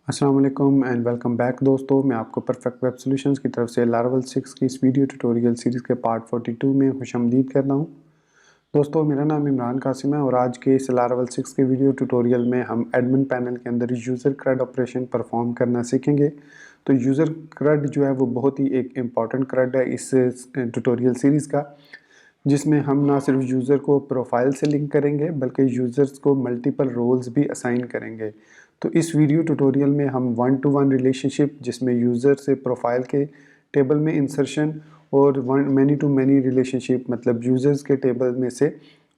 अस्सलाम वालेकुम and welcome back दोस्तों। मैं आपको परफेक्ट वेब सॉल्यूशंस की तरफ से लारावेल 6 की इस वीडियो ट्यूटोरियल सीरीज़ के पार्ट 42 में खुशामदीद करता हूं। दोस्तों, मेरा नाम इमरान कासिम है और आज के इस लारावेल 6 के वीडियो ट्यूटोरियल में हम एडमिन पैनल के अंदर यूज़र क्रेड ऑपरेशन परफॉर्म करना सीखेंगे। तो यूज़र क्रेड जो है वो बहुत ही एक इम्पॉर्टेंट क्रेड है इस ट्यूटोरियल सीरीज़ का, जिसमें हम ना सिर्फ यूज़र को प्रोफाइल से लिंक करेंगे बल्कि यूज़र्स को मल्टीपल रोल्स भी असाइन करेंगे। तो इस वीडियो ट्यूटोरियल में हम 1-to-1 रिलेशनशिप, जिसमें यूज़र से प्रोफाइल के टेबल में इंसर्शन और मैनी टू मैनी रिलेशनशिप, मतलब यूज़र्स के टेबल में से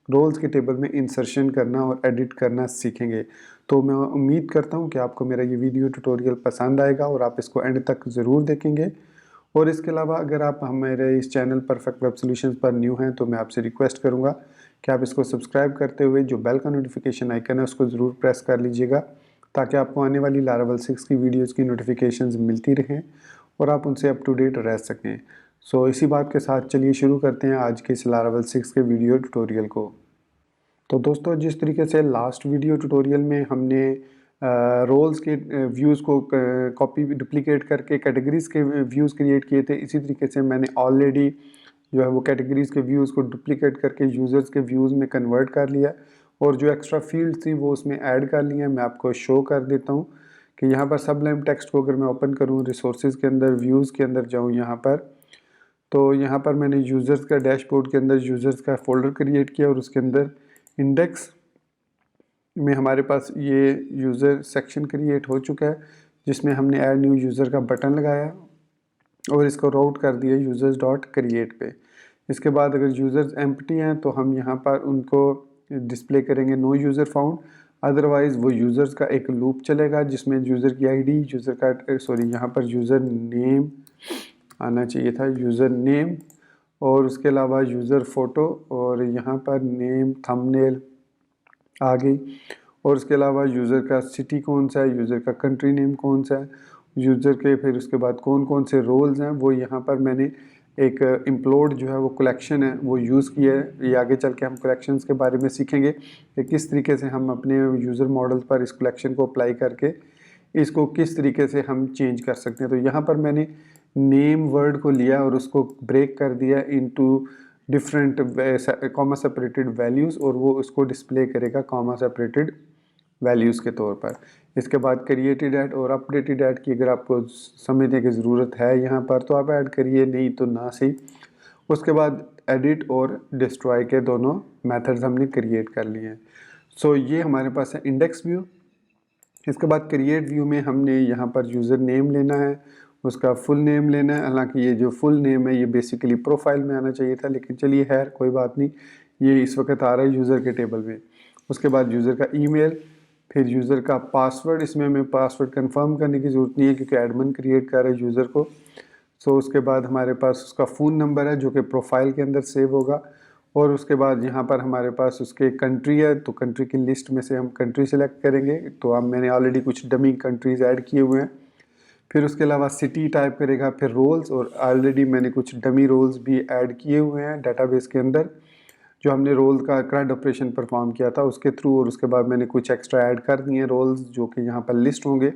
रोल्स के टेबल में इंसर्शन करना और एडिट करना सीखेंगे। तो मैं उम्मीद करता हूँ कि आपको मेरा ये वीडियो ट्यूटोरियल पसंद आएगा और आप इसको एंड तक ज़रूर देखेंगे। और इसके अलावा अगर आप हमारे इस चैनल परफेक्ट वेब सॉल्यूशंस पर न्यू हैं तो मैं आपसे रिक्वेस्ट करूंगा कि आप इसको सब्सक्राइब करते हुए जो बेल का नोटिफिकेशन आइकन है उसको ज़रूर प्रेस कर लीजिएगा, ताकि आपको आने वाली लारावेल 6 की वीडियोस की नोटिफिकेशंस मिलती रहें और आप उनसे अप टू डेट रह सकें। सो इसी बात के साथ चलिए शुरू करते हैं आज के इस लारावेल 6 के वीडियो ट्यूटोरियल को। तो दोस्तों, जिस तरीके से लास्ट वीडियो ट्यूटोरियल में हमने रोल्स के व्यूज़ को कॉपी डुप्लीकेट करके कैटेगरीज़ के व्यूज़ क्रिएट किए थे, इसी तरीके से मैंने ऑलरेडी जो है वो कैटेगरीज़ के व्यूज़ को डुप्लीकेट करके यूज़र्स के व्यूज़ में कन्वर्ट कर लिया और जो एक्स्ट्रा फील्ड थी वो उसमें ऐड कर ली हैं। मैं आपको शो कर देता हूँ कि यहाँ पर सबलाइन टेक्स्ट को अगर मैं ओपन करूँ, रिसोर्सेज के अंदर व्यूज़ के अंदर जाऊँ यहाँ पर, तो यहाँ पर मैंने यूज़र्स का डैशबोर्ड के अंदर यूज़र्स का फोल्डर क्रिएट किया और उसके अंदर इंडेक्स में हमारे पास ये यूज़र सेक्शन क्रिएट हो चुका है, जिसमें हमने ऐड न्यू यूज़र का बटन लगाया और इसको राउट कर दिया यूज़र्स डॉट क्रिएट पे। इसके बाद अगर यूज़र्स एम्प्टी हैं तो हम यहाँ पर उनको डिस्प्ले करेंगे नो यूज़र फाउंड, अदरवाइज़ वो यूज़र्स का एक लूप चलेगा जिसमें यूज़र की आईडी, यूज़र का सॉरी यहाँ पर यूज़र नेम आना चाहिए था, यूज़र नेम और उसके अलावा यूज़र फ़ोटो और यहाँ पर नेम थंबनेल आ गई और उसके अलावा यूज़र का सिटी कौन सा है, यूज़र का कंट्री नेम कौन सा है, यूज़र के फिर उसके बाद कौन कौन से रोल्स हैं वो यहाँ पर मैंने एक इम्प्लोड जो है वो कलेक्शन है वो यूज़ किया है। ये आगे चल के हम कलेक्शंस के बारे में सीखेंगे कि किस तरीके से हम अपने यूज़र मॉडल पर इस कलेक्शन को अप्लाई करके इसको किस तरीके से हम चेंज कर सकते हैं। तो यहाँ पर मैंने नेम वर्ड को लिया और उसको ब्रेक कर दिया into different comma separated values और वो उसको डिस्प्ले करेगा कॉमा सेपरेटेड वैल्यूज़ के तौर पर। इसके बाद क्रिएटेड ऐड और अपडेटेड ऐड की अगर आपको समझने की ज़रूरत है यहाँ पर तो आप ऐड करिए, नहीं तो ना सही। उसके बाद एडिट और डिस्ट्रॉय के दोनों मेथड्स हमने क्रिएट कर लिए हैं। सो ये हमारे पास है इंडेक्स व्यू। इसके बाद क्रिएट व्यू में हमने यहाँ पर यूज़र नेम लेना है, उसका फुल नेम लेना है। हालांकि ये जो फुल नेम है ये बेसिकली प्रोफाइल में आना चाहिए था, लेकिन चलिए खैर कोई बात नहीं, ये इस वक्त आ रहा है यूज़र के टेबल में। उसके बाद यूज़र का ईमेल, फिर यूज़र का पासवर्ड। इसमें हमें पासवर्ड कंफर्म करने की ज़रूरत नहीं है क्योंकि एडमिन क्रिएट कर रहा है यूज़र को। सो उसके बाद हमारे पास उसका फ़ोन नंबर है जो कि प्रोफाइल के अंदर सेव होगा और उसके बाद यहाँ पर हमारे पास उसके कंट्री है, तो कंट्री की लिस्ट में से हम कंट्री सेलेक्ट करेंगे। तो अब मैंने ऑलरेडी कुछ डमी कंट्रीज़ ऐड किए हुए हैं। फिर उसके अलावा सिटी टाइप करेगा, फिर रोल्स, और ऑलरेडी मैंने कुछ डमी रोल्स भी ऐड किए हुए हैं डाटाबेस के अंदर जो हमने रोल का क्रेड ऑपरेशन परफॉर्म किया था उसके थ्रू, और उसके बाद मैंने कुछ एक्स्ट्रा ऐड कर दिए रोल्स जो कि यहाँ पर लिस्ट होंगे।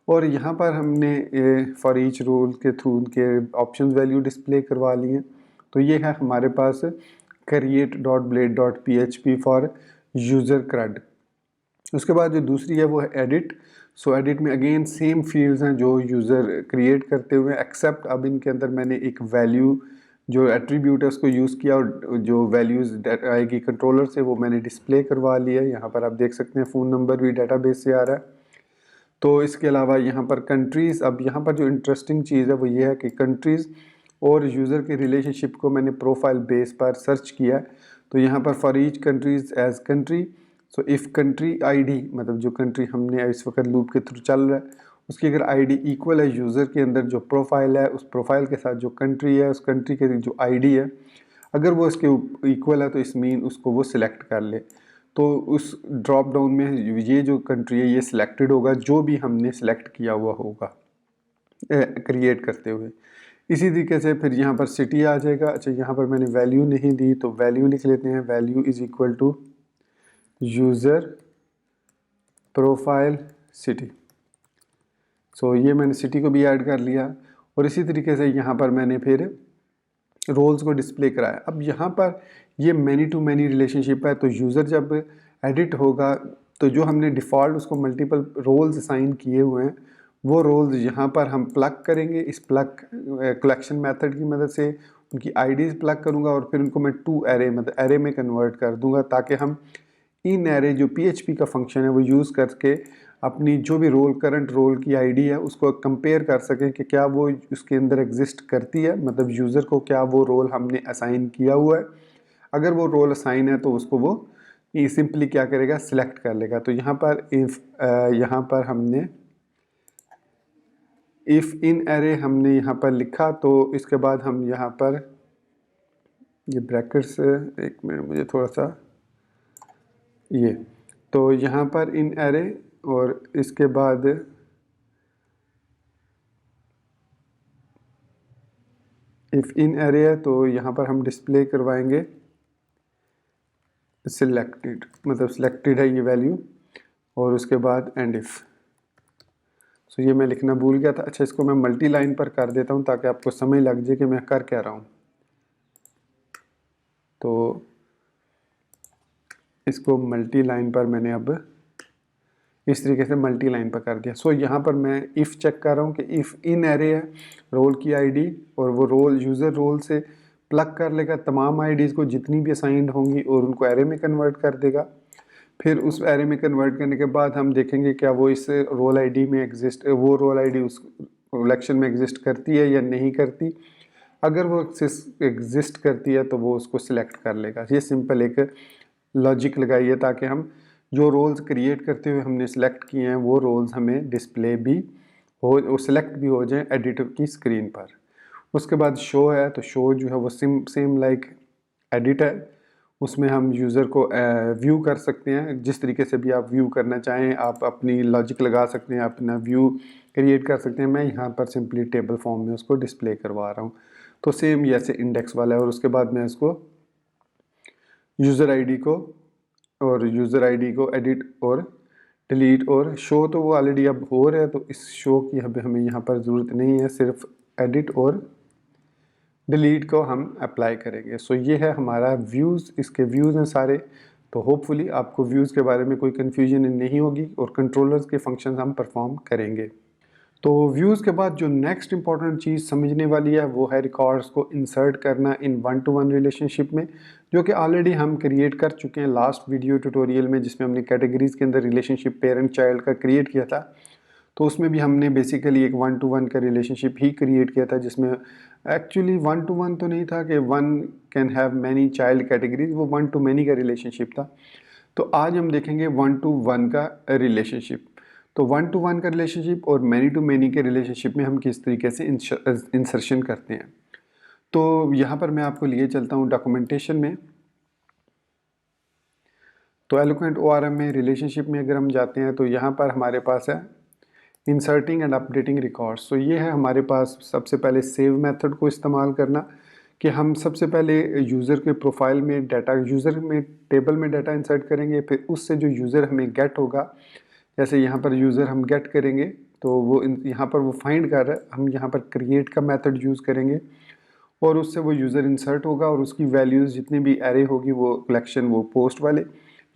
और यहाँ पर हमने फॉर ईच रोल के थ्रू उनके ऑप्शन वैल्यू डिस्प्ले करवा लिए। तो ये है हमारे पास create.blade.php फॉर यूज़र क्रेड। उसके बाद जो दूसरी है वो है एडिट। सो एडिट में अगेन सेम फील्ड्स हैं जो यूज़र क्रिएट करते हुए, एक्सेप्ट अब इनके अंदर मैंने एक वैल्यू जो एट्रीब्यूट है उसको यूज़ किया और जो वैल्यूज़ आएगी कंट्रोलर से वो मैंने डिस्प्ले करवा लिया है। यहाँ पर आप देख सकते हैं फ़ोन नंबर भी डाटाबेस से आ रहा है। तो इसके अलावा यहाँ पर कंट्रीज़, अब यहाँ पर जो इंटरेस्टिंग चीज़ है वो ये है कि कंट्रीज़ और यूज़र के रिलेशनशिप को मैंने प्रोफाइल बेस पर सर्च किया। तो यहाँ पर for each countries as country, so if country ID, मतलब जो कंट्री हमने इस वक्त लूप के थ्रू चल रहा है उसकी अगर आईडी इक्वल है यूज़र के अंदर जो प्रोफाइल है उस प्रोफाइल के साथ जो कंट्री है उस कंट्री के जो आईडी है अगर वो इसके इक्वल है तो इस मीन उसको वो सिलेक्ट कर ले। तो उस ड्रॉप डाउन में ये जो कंट्री है ये सिलेक्टेड होगा जो भी हमने सिलेक्ट किया हुआ होगा क्रिएट करते हुए। इसी तरीके से फिर यहाँ पर सिटी आ जाएगा। अच्छा, यहाँ पर मैंने वैल्यू नहीं दी तो वैल्यू लिख लेते हैं, value is equal to user profile city. So ये मैंने सिटी को भी ऐड कर लिया और इसी तरीके से यहाँ पर मैंने फिर रोल्स को डिस्प्ले कराया। अब यहाँ पर ये मैनी टू मैनी रिलेशनशिप है, तो यूज़र जब एडिट होगा तो जो हमने डिफ़ॉल्ट उसको मल्टीपल रोल्स असाइन किए हुए हैं वो रोल्स यहाँ पर हम प्लग करेंगे। इस प्लग कलेक्शन मेथड की मदद से उनकी आईडीज़ प्लग करूँगा और फिर उनको मैं टू एरे मतलब एरे में कन्वर्ट कर दूँगा, ताकि हम इन एरे जो PHP का फंक्शन है वो यूज़ करके अपनी जो भी रोल करंट रोल की आईडी है उसको कंपेयर कर सकें कि क्या वो उसके अंदर एग्जिस्ट करती है, मतलब यूज़र को क्या वो रोल हमने असाइन किया हुआ है। अगर वो रोल असाइन है तो उसको वो सिंपली क्या करेगा, सिलेक्ट कर लेगा। तो यहाँ पर यहाँ पर हमने इफ़ इन एरे हमने यहाँ पर लिखा, तो इसके बाद हम यहाँ पर ये ब्रैकेट्स, एक मिनट मुझे थोड़ा सा ये, तो यहाँ पर इन एरे और इसके बाद इफ़ इन एरे है तो यहाँ पर हम डिस्प्ले करवाएंगे सिलेक्टेड, मतलब सिलेक्टेड है ये वैल्यू, और उसके बाद एंड इफ़। सो ये मैं लिखना भूल गया था। अच्छा, इसको मैं मल्टी लाइन पर कर देता हूँ ताकि आपको समझ लग जाए कि मैं कर क्या रहा हूँ। तो इसको मल्टी लाइन पर मैंने अब इस तरीके से मल्टी लाइन पर कर दिया। सो यहाँ पर मैं इफ़ चेक कर रहा हूँ कि इफ़ इन एरे है रोल की आईडी और वो रोल यूज़र रोल से प्लग कर लेगा तमाम आईडीज़ को जितनी भी असाइंड होंगी और उनको एरे में कन्वर्ट कर देगा। फिर उस एरे में कन्वर्ट करने के बाद हम देखेंगे क्या वो इस रोल आईडी में एग्जिस्ट, वो रोल आईडी उस कलेक्शन में एग्जिस्ट करती है या नहीं करती। अगर वो एग्जिस्ट करती है तो वो उसको सिलेक्ट कर लेगा। ये सिंपल एक लॉजिक लगाई है ताकि हम जो रोल्स क्रिएट करते हुए हमने सेलेक्ट किए हैं वो रोल्स हमें डिस्प्ले भी हो, सेलेक्ट भी हो जाएं एडिटर की स्क्रीन पर। उसके बाद शो है, तो शो जो है वो सेम लाइक एडिट है, उसमें हम यूज़र को व्यू कर सकते हैं जिस तरीके से भी आप व्यू करना चाहें। आप अपनी लॉजिक लगा सकते हैं, अपना व्यू क्रिएट कर सकते हैं। मैं यहाँ पर सिंपली टेबल फॉर्म में उसको डिस्प्ले करवा रहा हूँ। तो सेम जैसे इंडेक्स वाला है, और उसके बाद मैं इसको यूज़र आईडी को एडिट और डिलीट और शो, तो वो ऑलरेडी अब हो रहा है, तो इस शो की अब हमें यहाँ पर ज़रूरत नहीं है, सिर्फ एडिट और डिलीट को हम अप्लाई करेंगे। सो ये है हमारा व्यूज़, इसके व्यूज़ हैं सारे। तो होपफुली आपको व्यूज़ के बारे में कोई कन्फ्यूजन नहीं होगी और कंट्रोलर्स के फंक्शंस हम परफॉर्म करेंगे। तो व्यूज़ के बाद जो नेक्स्ट इंपॉर्टेंट चीज़ समझने वाली है वो है रिकॉर्ड्स को इंसर्ट करना in one two one relationship में, जो कि ऑलरेडी हम क्रिएट कर चुके हैं लास्ट वीडियो ट्यूटोरियल में, जिसमें हमने कैटेगरीज़ के अंदर रिलेशनशिप पेरेंट चाइल्ड का क्रिएट किया था। तो उसमें भी हमने बेसिकली एक वन टू वन का रिलेशनशिप ही क्रिएट किया था, जिसमें एक्चुअली वन टू वन तो नहीं था कि one can have many child categories, वो वन टू मैनी का रिलेशनशिप था। तो आज हम देखेंगे वन टू वन का रिलेशनशिप। तो वन टू वन का रिलेशनशिप और मैनी टू मैनी के रिलेशनशिप में हम किस तरीके से इंसर्शन करते हैं। तो यहाँ पर मैं आपको लिए चलता हूँ डॉक्यूमेंटेशन में। तो एलोक्वेंट ORM में रिलेशनशिप में अगर हम जाते हैं तो यहाँ पर हमारे पास है इंसर्टिंग एंड अपडेटिंग रिकॉर्ड्स। तो ये है हमारे पास सबसे पहले सेव मेथड को इस्तेमाल करना, कि हम सबसे पहले यूज़र के प्रोफाइल में डाटा, यूज़र में टेबल में डाटा इंसर्ट करेंगे, फिर उससे जो यूज़र हमें गेट होगा, जैसे यहाँ पर यूज़र हम गेट करेंगे तो वो यहाँ पर वो फाइंड कर रहा है, हम यहाँ पर क्रिएट का मेथड यूज़ करेंगे और उससे वो यूज़र इंसर्ट होगा और उसकी वैल्यूज़ जितनी भी एरे होगी वो कलेक्शन वो पोस्ट वाले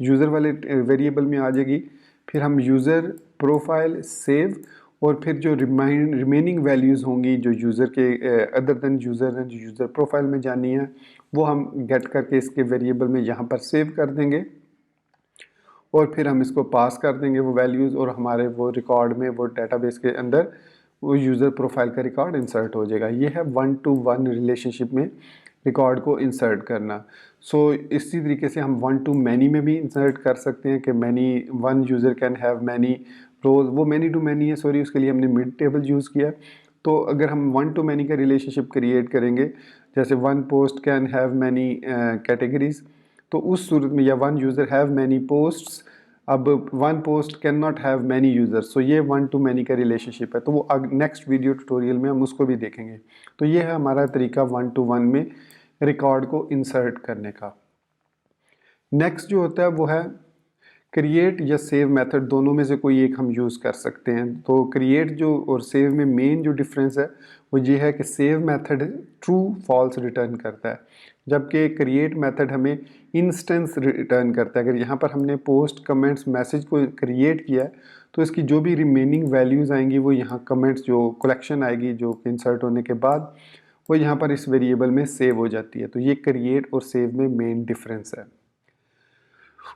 यूज़र वाले वेरिएबल में आ जाएगी। फिर हम यूज़र प्रोफाइल सेव और फिर जो रिमेनिंग वैल्यूज़ होंगी जो यूज़र के अदर देन यूज़र हैं, जो यूज़र प्रोफाइल में जानी है, वो हम गेट करके इसके वेरिएबल में यहाँ पर सेव कर देंगे और फिर हम इसको पास कर देंगे वो वैल्यूज़, और हमारे वो रिकॉर्ड में वो डेटाबेस के अंदर वो यूज़र प्रोफाइल का रिकॉर्ड इंसर्ट हो जाएगा। ये है वन टू वन रिलेशनशिप में रिकॉर्ड को इंसर्ट करना। सो इसी तरीके से हम वन टू मैनी में भी इंसर्ट कर सकते हैं कि many one user can have many रोज, वो मैनी टू मैनी है, सॉरी, उसके लिए हमने मिड टेबल यूज़ किया। तो अगर हम वन टू मैनी का रिलेशनशिप क्रिएट करेंगे, जैसे one post can have many categories, तो उस सूरत में, या one user have many posts, अब one post can not have many users, so ये वन टू मैनी का रिलेशनशिप है। तो वो नेक्स्ट वीडियो ट्यूटोरियल में हम उसको भी देखेंगे। तो ये है हमारा तरीका वन टू वन में रिकॉर्ड को इंसर्ट करने का। नेक्स्ट जो होता है वो है क्रिएट या सेव मेथड दोनों में से कोई एक हम यूज़ कर सकते हैं। तो क्रिएट जो और सेव में मेन जो डिफरेंस है वो ये है कि save method true false return करता है, जबकि क्रिएट मेथड हमें इंस्टेंस रिटर्न करता है। अगर यहाँ पर हमने पोस्ट कमेंट्स मैसेज को क्रिएट किया है तो इसकी जो भी रिमेनिंग वैल्यूज़ आएंगी वो यहाँ कमेंट्स जो कलेक्शन आएगी जो इंसर्ट होने के बाद वो यहाँ पर इस वेरिएबल में सेव हो जाती है। तो ये क्रिएट और सेव में मेन डिफरेंस है।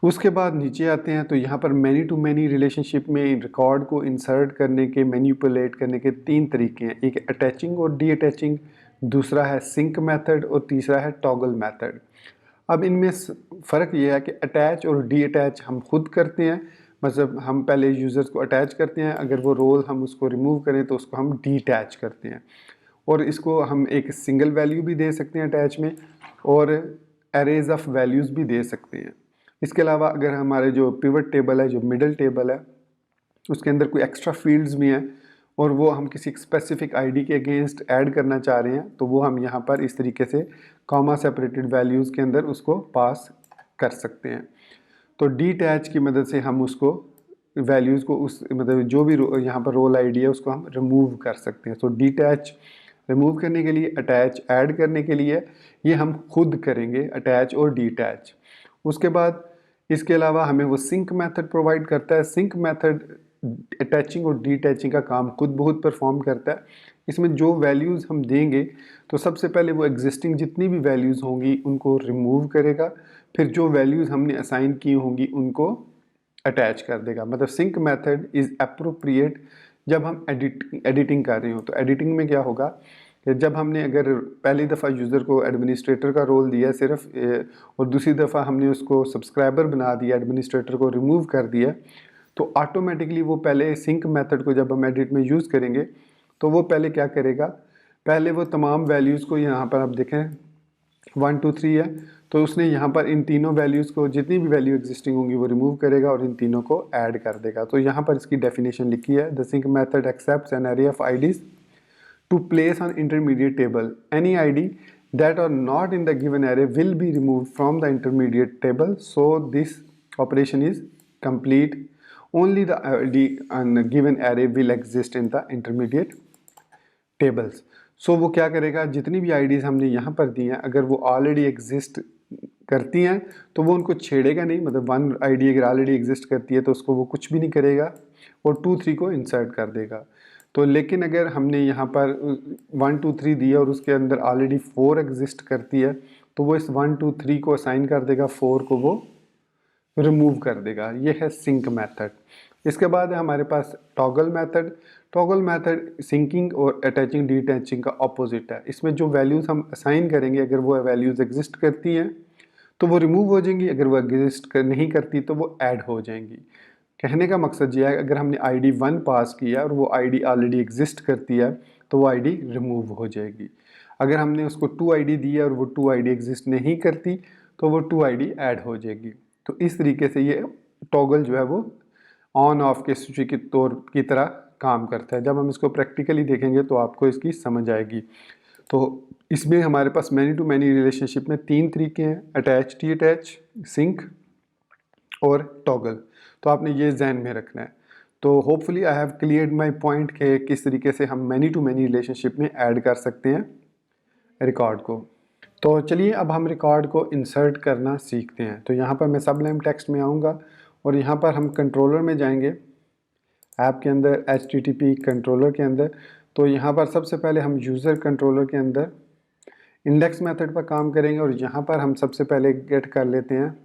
उसके बाद नीचे आते हैं तो यहाँ पर मैनी टू मैनी रिलेशनशिप में रिकॉर्ड को इंसर्ट करने के, मैनिपुलेट करने के 3 तरीके हैं। एक अटैचिंग और डी अटैचिंग, दूसरा है सिंक मेथड और तीसरा है टॉगल मेथड। अब इनमें फ़र्क ये है कि अटैच और डी अटैच हम खुद करते हैं, मतलब हम पहले यूज़र्स को अटैच करते हैं, अगर वो रोल हम उसको रिमूव करें तो उसको हम डी अटैच करते हैं। और इसको हम एक सिंगल वैल्यू भी दे सकते हैं अटैच में और एरेज ऑफ वैल्यूज़ भी दे सकते हैं। इसके अलावा अगर हमारे जो पिवट टेबल है, जो मिडल टेबल है, उसके अंदर कोई एक्स्ट्रा फील्ड्स भी हैं और वो हम किसी स्पेसिफिक आईडी के अगेंस्ट ऐड करना चाह रहे हैं तो वो हम यहाँ पर इस तरीके से कॉमा सेपरेटेड वैल्यूज़ के अंदर उसको पास कर सकते हैं। तो डी टैच की मदद से हम उसको वैल्यूज़ को उस मतलब जो भी यहाँ पर रोल आईडी है उसको हम रिमूव कर सकते हैं। तो डी टैच रिमूव करने के लिए, अटैच ऐड करने के लिए, ये हम खुद करेंगे अटैच और डी टैच। उसके बाद इसके अलावा हमें वो सिंक मेथड प्रोवाइड करता है। सिंक मेथड अटैचिंग और डीटैचिंग का काम खुद बहुत परफॉर्म करता है। इसमें जो वैल्यूज़ हम देंगे तो सबसे पहले वो एग्जिस्टिंग जितनी भी वैल्यूज़ होंगी उनको रिमूव करेगा, फिर जो वैल्यूज़ हमने असाइन की होंगी उनको अटैच कर देगा। मतलब सिंक मेथड इज़ अप्रोप्रिएट जब हम एडिटिंग कर रहे हो। तो एडिटिंग में क्या होगा कि जब हमने अगर पहली दफ़ा यूज़र को एडमिनिस्ट्रेटर का रोल दिया सिर्फ और दूसरी दफ़ा हमने उसको सब्सक्राइबर बना दिया, एडमिनिस्ट्रेटर को रिमूव कर दिया, तो ऑटोमेटिकली वो पहले सिंक मेथड को जब हम एडिट में यूज़ करेंगे तो वो पहले क्या करेगा, पहले वो तमाम वैल्यूज़ को यहाँ पर आप देखें 1 2 3 है तो उसने यहाँ पर इन तीनों वैल्यूज़ को जितनी भी वैल्यू एग्जिस्टिंग होंगी वो रिमूव करेगा और इन तीनों को ऐड कर देगा। तो यहाँ पर इसकी डेफिनेशन लिखी है, the sync method accepts an array of IDs to place on intermediate table. Any ID that are not in the given array will be removed from the intermediate table. So this operation is complete. Only the ID on a given array will exist in the intermediate tables. So वो क्या करेगा, जितनी भी IDs हमने यहाँ पर दी हैं अगर वो ऑलरेडी एग्जिस्ट करती हैं तो वो उनको छेड़ेगा नहीं। मतलब 1 ID अगर ऑलरेडी एग्जिस्ट करती है तो उसको वो कुछ भी नहीं करेगा और 2 3 को इंसर्ट कर देगा। तो लेकिन अगर हमने यहाँ पर 1 2 3 दिया और उसके अंदर ऑलरेडी 4 एग्जिस्ट करती है तो वो इस 1 2 3 को असाइन कर देगा, 4 को वो रिमूव कर देगा। ये है सिंक मेथड। इसके बाद है हमारे पास toggle method. Toggle method syncing और अटैचिंग डीअटैचिंग का ऑपोजिट है। इसमें जो वैल्यूज़ हम असाइन करेंगे अगर वो वैल्यूज़ एग्जिस्ट करती हैं तो वो रिमूव हो जाएंगी, अगर वो एग्जिस्ट नहीं करती तो वो ऐड हो जाएंगी। कहने का मकसद ये है अगर हमने ID 1 पास किया और वो ID ऑलरेडी एग्जिस्ट करती है तो वो ID रिमूव हो जाएगी। अगर हमने उसको 2 ID दी है और वो 2 ID एग्जिस्ट नहीं करती तो वो 2 ID ऐड हो जाएगी। तो इस तरीके से ये टॉगल जो है वो ऑन ऑफ के स्विच के तौर की तरह काम करता है। जब हम इसको प्रैक्टिकली देखेंगे तो आपको इसकी समझ आएगी। तो इसमें हमारे पास मैनी टू मैनी रिलेशनशिप में 3 तरीके हैं, अटैच, डी अटैच, सिंक और टॉगल। तो आपने ये जहन में रखना है। तो hopefully I have cleared my point कि किस तरीके से हम मैनी टू मैनी रिलेशनशिप में ऐड कर सकते हैं रिकॉर्ड को। तो चलिए अब हम रिकॉर्ड को इंसर्ट करना सीखते हैं। तो यहाँ पर मैं सबलाइम टेक्स्ट में आऊँगा और यहाँ पर हम कंट्रोलर में जाएंगे, ऐप के अंदर HTTP कंट्रोलर के अंदर। तो यहाँ पर सबसे पहले हम यूज़र कंट्रोलर के अंदर इंडेक्स मेथड पर काम करेंगे और यहाँ पर हम सबसे पहले गेट कर लेते हैं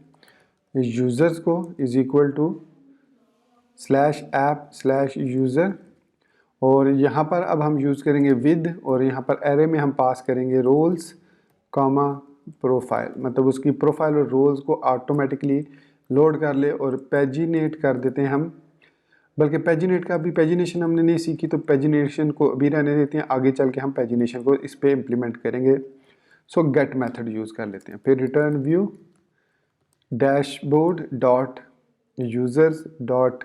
यूज़र्स को इज़ इक्वल टू /app/user और यहाँ पर अब हम यूज़ करेंगे विद और यहाँ पर एरे में हम पास करेंगे रोल्स कॉमा प्रोफाइल। मतलब उसकी प्रोफाइल और रोल्स को ऑटोमेटिकली लोड कर ले और पेजिनेट कर देते हैं हम। बल्कि पेजिनेट का अभी पेजिनेशन हमने नहीं सीखी तो पेजिनेशन को अभी रहने देते हैं, आगे चल के हम पेजिनेशन को इस पर इम्प्लीमेंट करेंगे। सो गेट मेथड यूज़ कर लेते हैं। फिर return view dashboard dot users dot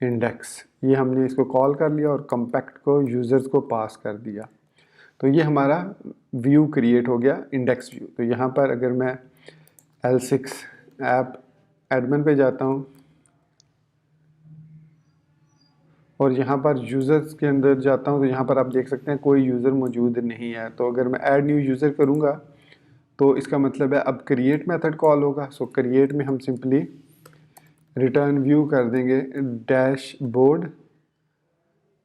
index, ये हमने इसको कॉल कर लिया और कॉम्पैक्ट को यूज़र्स को पास कर दिया। तो ये हमारा व्यू क्रिएट हो गया, इंडेक्स व्यू। तो यहाँ पर अगर मैं L6 ऐप एडमिन पे जाता हूँ और यहाँ पर यूज़र्स के अंदर जाता हूँ, तो यहाँ पर आप देख सकते हैं कोई यूज़र मौजूद नहीं है। तो अगर मैं ऐड न्यू यूज़र करूँगा तो इसका मतलब है अब क्रिएट मेथड कॉल होगा। सो क्रिएट में हम सिंपली रिटर्न व्यू कर देंगे dashboard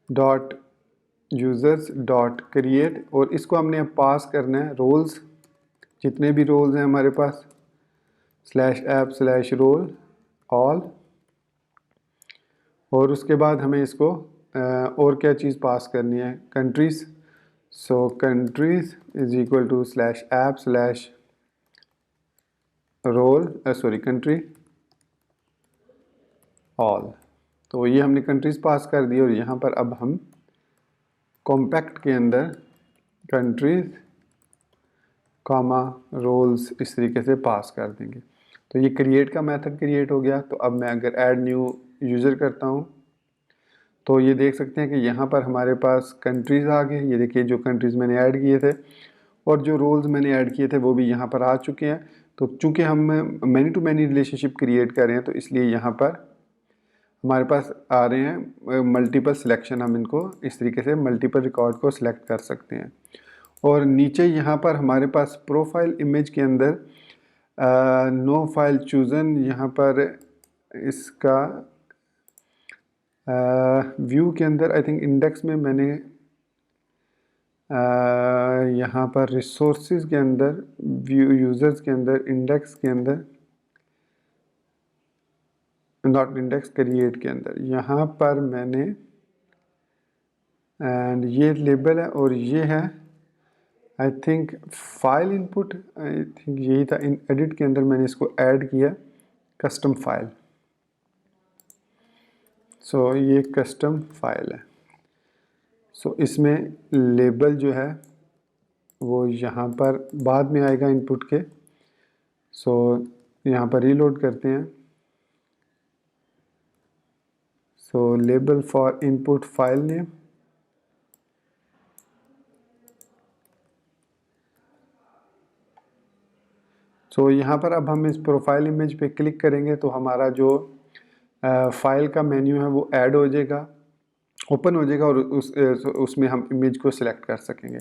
dot users dot create, और इसको हमने अब पास करना है रोल्स, जितने भी रोल्स हैं हमारे पास, slash app slash role all. और उसके बाद हमें इसको और क्या चीज़ पास करनी है, countries. So countries is equal to slash app slash role sorry country all. तो ये हमने कंट्रीज़ पास कर दी और यहाँ पर अब हम कॉम्पैक्ट के अंदर कंट्रीज़ कॉमा रोल्स इस तरीके से पास कर देंगे। तो ये क्रिएट का मेथड क्रिएट हो गया। तो अब मैं अगर ऐड न्यू यूज़र करता हूँ तो ये देख सकते हैं कि यहाँ पर हमारे पास कंट्रीज़ आ गए। ये देखिए जो कंट्रीज़ मैंने ऐड किए थे और जो रोल्स मैंने ऐड किए थे वो भी यहाँ पर आ चुके हैं। तो चूँकि हम many to many relationship create कर रहे हैं तो इसलिए यहाँ पर हमारे पास आ रहे हैं मल्टीपल सिलेक्शन। हम इनको इस तरीके से मल्टीपल रिकॉर्ड को सिलेक्ट कर सकते हैं। और नीचे यहाँ पर हमारे पास प्रोफाइल इमेज के अंदर नो फाइल चूज़न, यहाँ पर इसका व्यू के अंदर आई थिंक इंडेक्स में मैंने यहाँ पर रिसोर्सेज के अंदर व्यू यूज़र्स के अंदर इंडेक्स के अंदर नॉट इंडेक्स क्रिएट के अंदर यहाँ पर मैंने एंड ये लेबल है और ये है I think file input, I think यही था। इन एडिट के अंदर मैंने इसको ऐड किया कस्टम फाइल। सो ये कस्टम फाइल है। सो इसमें लेबल जो है वो यहाँ पर बाद में आएगा इनपुट के। सो यहाँ पर रीलोड करते हैं। So label for input file name, so यहाँ पर अब हम इस प्रोफाइल इमेज पे क्लिक करेंगे तो हमारा जो फाइल का मेन्यू है वो ऐड हो जाएगा, ओपन हो जाएगा और उसमें हम इमेज को सिलेक्ट कर सकेंगे।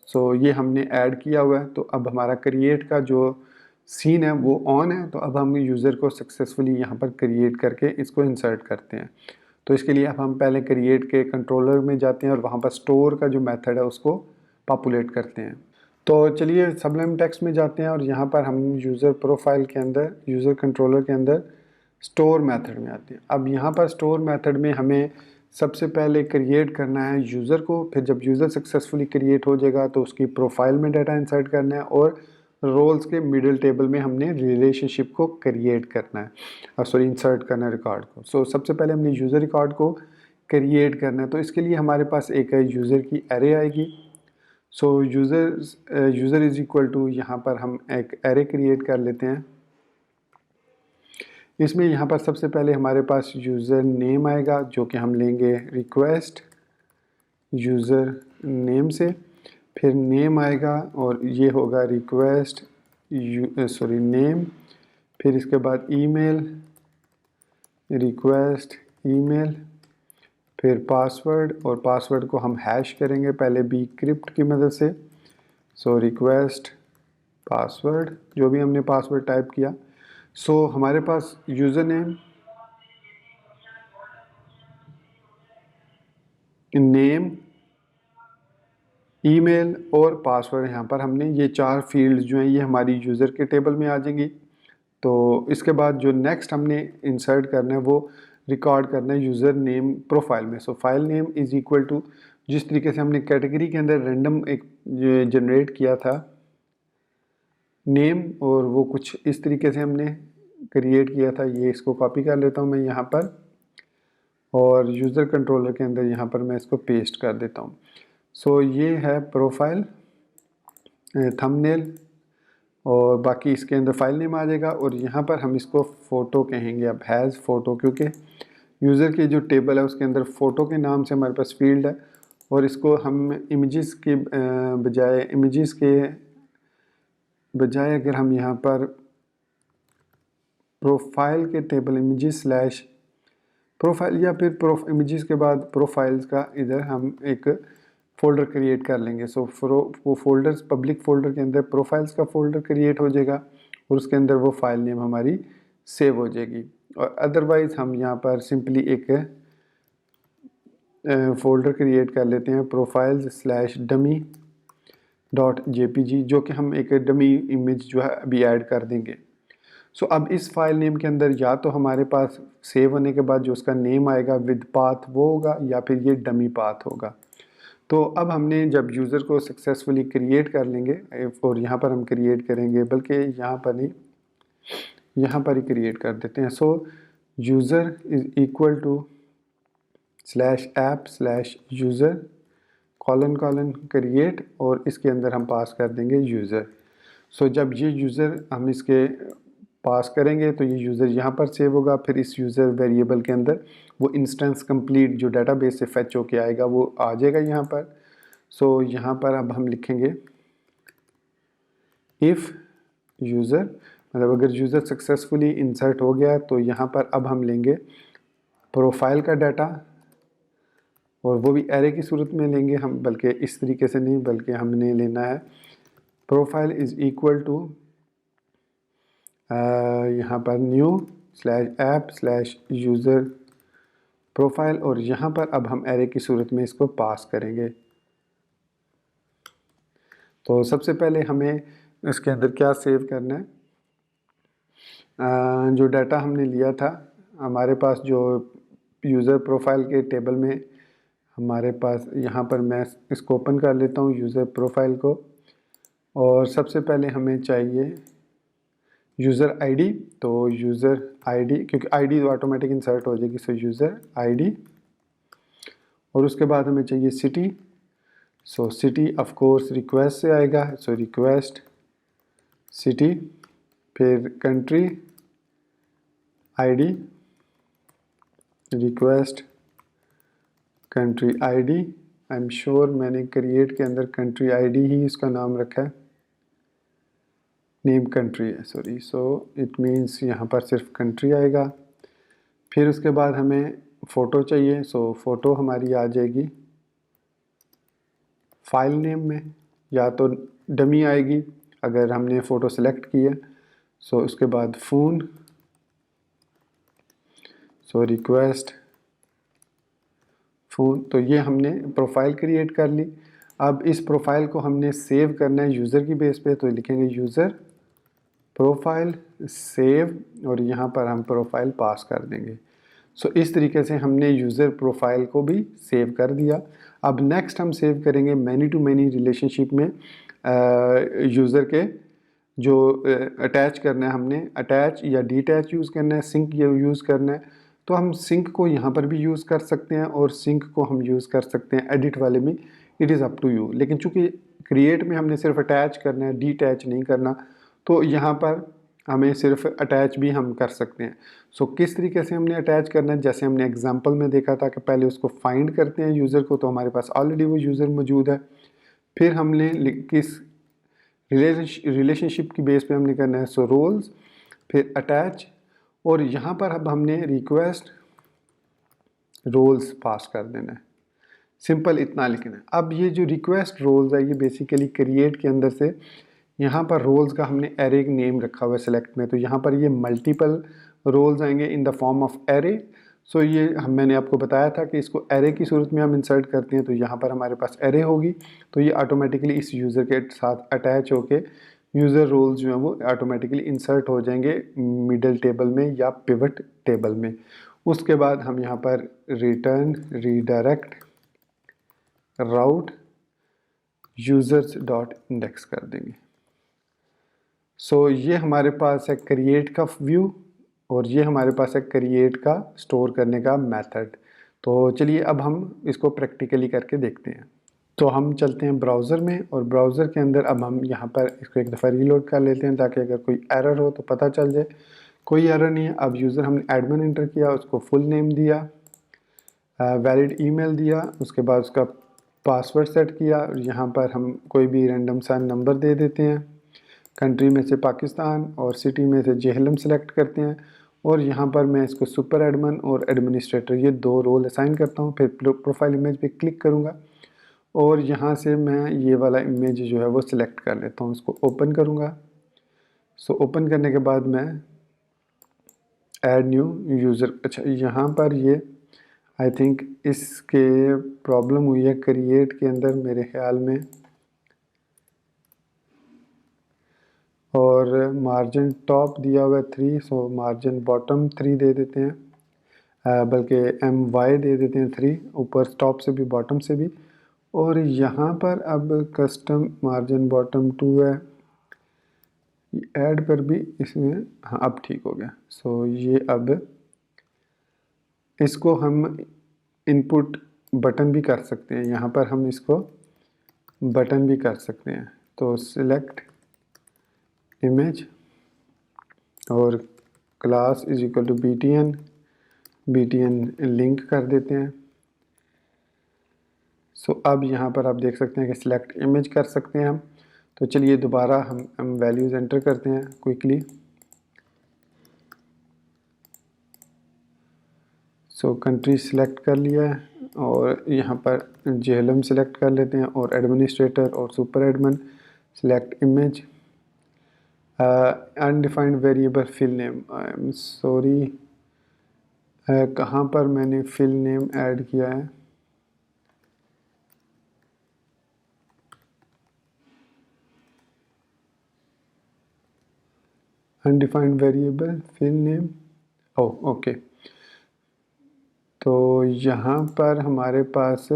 सो ये हमने ऐड किया हुआ है। तो अब हमारा क्रिएट का जो सीन है वो ऑन है। तो अब हम यूज़र को सक्सेसफुली यहाँ पर क्रिएट करके इसको इंसर्ट करते हैं। तो इसके लिए अब हम पहले क्रिएट के कंट्रोलर में जाते हैं और वहाँ पर स्टोर का जो मेथड है उसको पॉपुलेट करते हैं। तो चलिए सबलाइम टेक्स्ट में जाते हैं और यहाँ पर हम यूज़र प्रोफाइल के अंदर यूज़र कंट्रोलर के अंदर स्टोर मेथड में आते हैं। अब यहाँ पर स्टोर मेथड में हमें सबसे पहले क्रिएट करना है यूज़र को, फिर जब यूज़र सक्सेसफुली क्रिएट हो जाएगा तो उसकी प्रोफाइल में डाटा इंसर्ट करना है और रोल्स के मिडिल टेबल में हमने रिलेशनशिप को क्रिएट करना है, सॉरी इंसर्ट करना है रिकॉर्ड को। सो सबसे पहले हमने यूज़र रिकॉर्ड को क्रिएट करना है। तो इसके लिए हमारे पास एक यूज़र की एरे आएगी। So user is equal to, यहाँ पर हम एक एरे क्रिएट कर लेते हैं। इसमें यहाँ पर सबसे पहले हमारे पास यूज़र नेम आएगा जो कि हम लेंगे रिक्वेस्ट यूज़र नेम से, फिर नेम आएगा और ये होगा रिक्वेस्ट सॉरी नेम, फिर इसके बाद ईमेल रिक्वेस्ट ईमेल, फिर पासवर्ड, और पासवर्ड को हम हैश करेंगे पहले bcrypt की मदद से। सो रिक्वेस्ट पासवर्ड, जो भी हमने पासवर्ड टाइप किया। सो हमारे पास यूज़र नेम, नेम, ईमेल और पासवर्ड, यहाँ पर हमने ये 4 फील्ड्स जो हैं ये हमारी यूज़र के टेबल में आ जाएंगी। तो इसके बाद जो नेक्स्ट हमने इंसर्ट करना है वो रिकॉर्ड करना है यूज़र नेम प्रोफाइल में। So file name is equal to, जिस तरीके से हमने कैटेगरी के अंदर रैंडम एक जनरेट किया था नेम, और वो कुछ इस तरीके से हमने क्रिएट किया था। ये इसको कॉपी कर लेता हूँ मैं यहाँ पर और यूज़र कंट्रोलर के अंदर यहाँ पर मैं इसको पेस्ट कर देता हूँ। सो ये है प्रोफाइल थंबनेल और बाकी इसके अंदर फाइल नेम आ जाएगा और यहाँ पर हम इसको फ़ोटो कहेंगे। अब हैज़ फ़ोटो, क्योंकि यूज़र की जो टेबल है उसके अंदर फ़ोटो के नाम से हमारे पास फील्ड है और इसको हम इमेजेस के बजाय अगर हम यहाँ पर प्रोफाइल के टेबल इमेजेस स्लैश प्रोफाइल, या फिर इमेजेस के बाद प्रोफाइल्स का इधर हम एक फ़ोल्डर क्रिएट कर लेंगे। सो वो फोल्डर्स, पब्लिक फ़ोल्डर के अंदर प्रोफाइल्स का फ़ोल्डर क्रिएट हो जाएगा और उसके अंदर वो फाइल नेम हमारी सेव हो जाएगी। और अदरवाइज़ हम यहाँ पर सिंपली एक फ़ोल्डर क्रिएट कर लेते हैं profiles slash dummy dot JPG, जो कि हम एक डमी इमेज जो है अभी ऐड कर देंगे। सो अब इस फाइल नेम के अंदर या तो हमारे पास सेव होने के बाद जो उसका नेम आएगा विद पाथ वो होगा, या फिर ये डमी पाथ होगा। तो अब हमने जब यूज़र को सक्सेसफुली क्रिएट कर लेंगे, और यहाँ पर हम क्रिएट करेंगे, बल्कि यहाँ पर नहीं, यहाँ पर ही क्रिएट कर देते हैं। So user is equal to slash app slash user colon colon create, और इसके अंदर हम पास कर देंगे यूज़र। सो जब ये यूज़र हम इसके पास करेंगे तो ये यूज़र यहाँ पर सेव होगा। फिर इस यूज़र वेरिएबल के अंदर वो इंस्टेंस कंप्लीट जो डेटाबेस से फेच होके आएगा वो आ जाएगा यहाँ पर। सो यहाँ पर अब हम लिखेंगे इफ़ यूज़र, मतलब अगर यूज़र सक्सेसफुली इंसर्ट हो गया तो यहाँ पर अब हम लेंगे प्रोफाइल का डाटा, और वो भी एरे की सूरत में लेंगे हम, बल्कि इस तरीके से नहीं, बल्कि हमने लेना है प्रोफाइल इज़ इक्वल टू यहाँ पर new slash app slash user profile, और यहाँ पर अब हम एरे की सूरत में इसको पास करेंगे। तो सबसे पहले हमें इसके अंदर क्या सेव करना है, जो डाटा हमने लिया था हमारे पास, जो यूज़र प्रोफाइल के टेबल में हमारे पास, यहाँ पर मैं इसको ओपन कर लेता हूँ यूज़र प्रोफाइल को। और सबसे पहले हमें चाहिए यूज़र आईडी, तो यूज़र आईडी, क्योंकि आईडी तो ऑटोमेटिक इंसर्ट हो जाएगी, सो यूज़र आईडी। और उसके बाद हमें चाहिए city, so city of course request से आएगा, सो रिक्वेस्ट सिटी। फिर country ID, request country ID. I am sure मैंने क्रिएट के अंदर कंट्री आईडी ही इसका नाम रखा है, नेम कंट्री है, सॉरी। सो इट मीन्स यहाँ पर सिर्फ कंट्री आएगा। फिर उसके बाद हमें फ़ोटो चाहिए, सो फ़ोटो हमारी आ जाएगी फाइल नेम में, या तो डमी आएगी अगर हमने फ़ोटो सेलेक्ट की है। सो उसके बाद फ़ोन, सो रिक्वेस्ट फ़ोन। तो ये हमने प्रोफाइल क्रिएट कर ली। अब इस प्रोफाइल को हमने सेव करना है यूज़र की बेस पे, तो लिखेंगे यूज़र प्रोफाइल सेव, और यहाँ पर हम प्रोफाइल पास कर देंगे। सो इस तरीके से हमने यूज़र प्रोफाइल को भी सेव कर दिया। अब नेक्स्ट हम सेव करेंगे मैनी टू मैनी रिलेशनशिप में यूज़र के जो अटैच करना है, हमने अटैच या डिटैच यूज़ करना है, सिंक यूज़ करना है। तो हम सिंक को यहाँ पर भी यूज़ कर सकते हैं, और सिंक को हम यूज़ कर सकते हैं एडिट वाले में, it is up to you. लेकिन चूँकि क्रिएट में हमने सिर्फ अटैच करना है, डिटैच नहीं करना, तो यहाँ पर हमें सिर्फ अटैच भी हम कर सकते हैं। सो किस तरीके से हमने अटैच करना है, जैसे हमने एग्जांपल में देखा था कि पहले उसको फाइंड करते हैं यूज़र को, तो हमारे पास ऑलरेडी वो यूज़र मौजूद है। फिर हमने किस रिलेशनशिप की बेस पे हमने करना है, सो रोल्स, फिर अटैच, और यहाँ पर अब हमने रिक्वेस्ट रोल्स पास कर देना है। सिंपल इतना लिखना है। अब ये जो रिक्वेस्ट रोल्स है ये बेसिकली क्रिएट के अंदर से यहाँ पर रोल्स का हमने एरे नेम रखा हुआ है सेलेक्ट में, तो यहाँ पर ये मल्टीपल रोल्स आएंगे in the form of array. So ये मैंने आपको बताया था कि इसको एरे की सूरत में हम इंसर्ट करते हैं, तो यहाँ पर हमारे पास एरे होगी, तो ये ऑटोमेटिकली इस यूज़र के साथ अटैच होके यूज़र रोल्स जो हैं वो ऑटोमेटिकली इंसर्ट हो जाएंगे मिडल टेबल में या पिवट टेबल में। उसके बाद हम यहाँ पर रिटर्न रीडायरेक्ट राउट यूज़र्स डॉट इंडेक्स कर देंगे। सो ये हमारे पास है क्रिएट का व्यू, और ये हमारे पास है क्रिएट का स्टोर करने का मेथड। तो चलिए अब हम इसको प्रैक्टिकली करके देखते हैं। तो हम चलते हैं ब्राउज़र में, और ब्राउज़र के अंदर अब हम यहाँ पर इसको एक दफ़ा रीलोड कर लेते हैं ताकि अगर कोई एरर हो तो पता चल जाए। कोई एरर नहीं है। अब यूज़र हमने एडमिन एंटर किया, उसको फुल नेम दिया, वैलिड ईमेल दिया, उसके बाद उसका पासवर्ड सेट किया, और यहाँ पर हम कोई भी रैंडम सा नंबर दे देते हैं। कंट्री में से पाकिस्तान और सिटी में से जेहलम सेलेक्ट करते हैं और यहाँ पर मैं इसको सुपर एडमिन और एडमिनिस्ट्रेटर ये 2 रोल असाइन करता हूँ। फिर प्रोफाइल इमेज पे क्लिक करूँगा और यहाँ से मैं ये वाला इमेज जो है वो सिलेक्ट कर लेता हूँ, इसको ओपन करूँगा। सो ओपन करने के बाद मैं ऐड न्यू यूज़र, अच्छा यहाँ पर ये आई थिंक इसके प्रॉब्लम हुई है क्रिएट के अंदर मेरे ख्याल में, और मार्जिन टॉप दिया हुआ है 3, सो मार्जिन बॉटम 3 दे देते हैं, बल्कि MY दे देते हैं 3, ऊपर टॉप से भी बॉटम से भी। और यहाँ पर अब कस्टम मार्जिन बॉटम 2 है, ऐड पर भी इसमें, हाँ अब ठीक हो गया। सो ये अब इसको हम इनपुट बटन भी कर सकते हैं, यहाँ पर हम इसको बटन भी कर सकते हैं। तो सिलेक्ट इमेज और class is equal to BTN link कर देते हैं। सो अब यहाँ पर आप देख सकते हैं कि सिलेक्ट इमेज कर सकते हैं हम। तो चलिए दोबारा हम वैल्यूज़ एंटर करते हैं क्विकली। सो कंट्री सिलेक्ट कर लिया है और यहाँ पर जेहलम सिलेक्ट कर लेते हैं और एडमिनिस्ट्रेटर और super admin. Select image, undefined variable fill name, I am sorry कहाँ पर मैंने फिल नेम ऐड किया है, undefined variable fill name, oh okay. तो यहाँ पर हमारे पास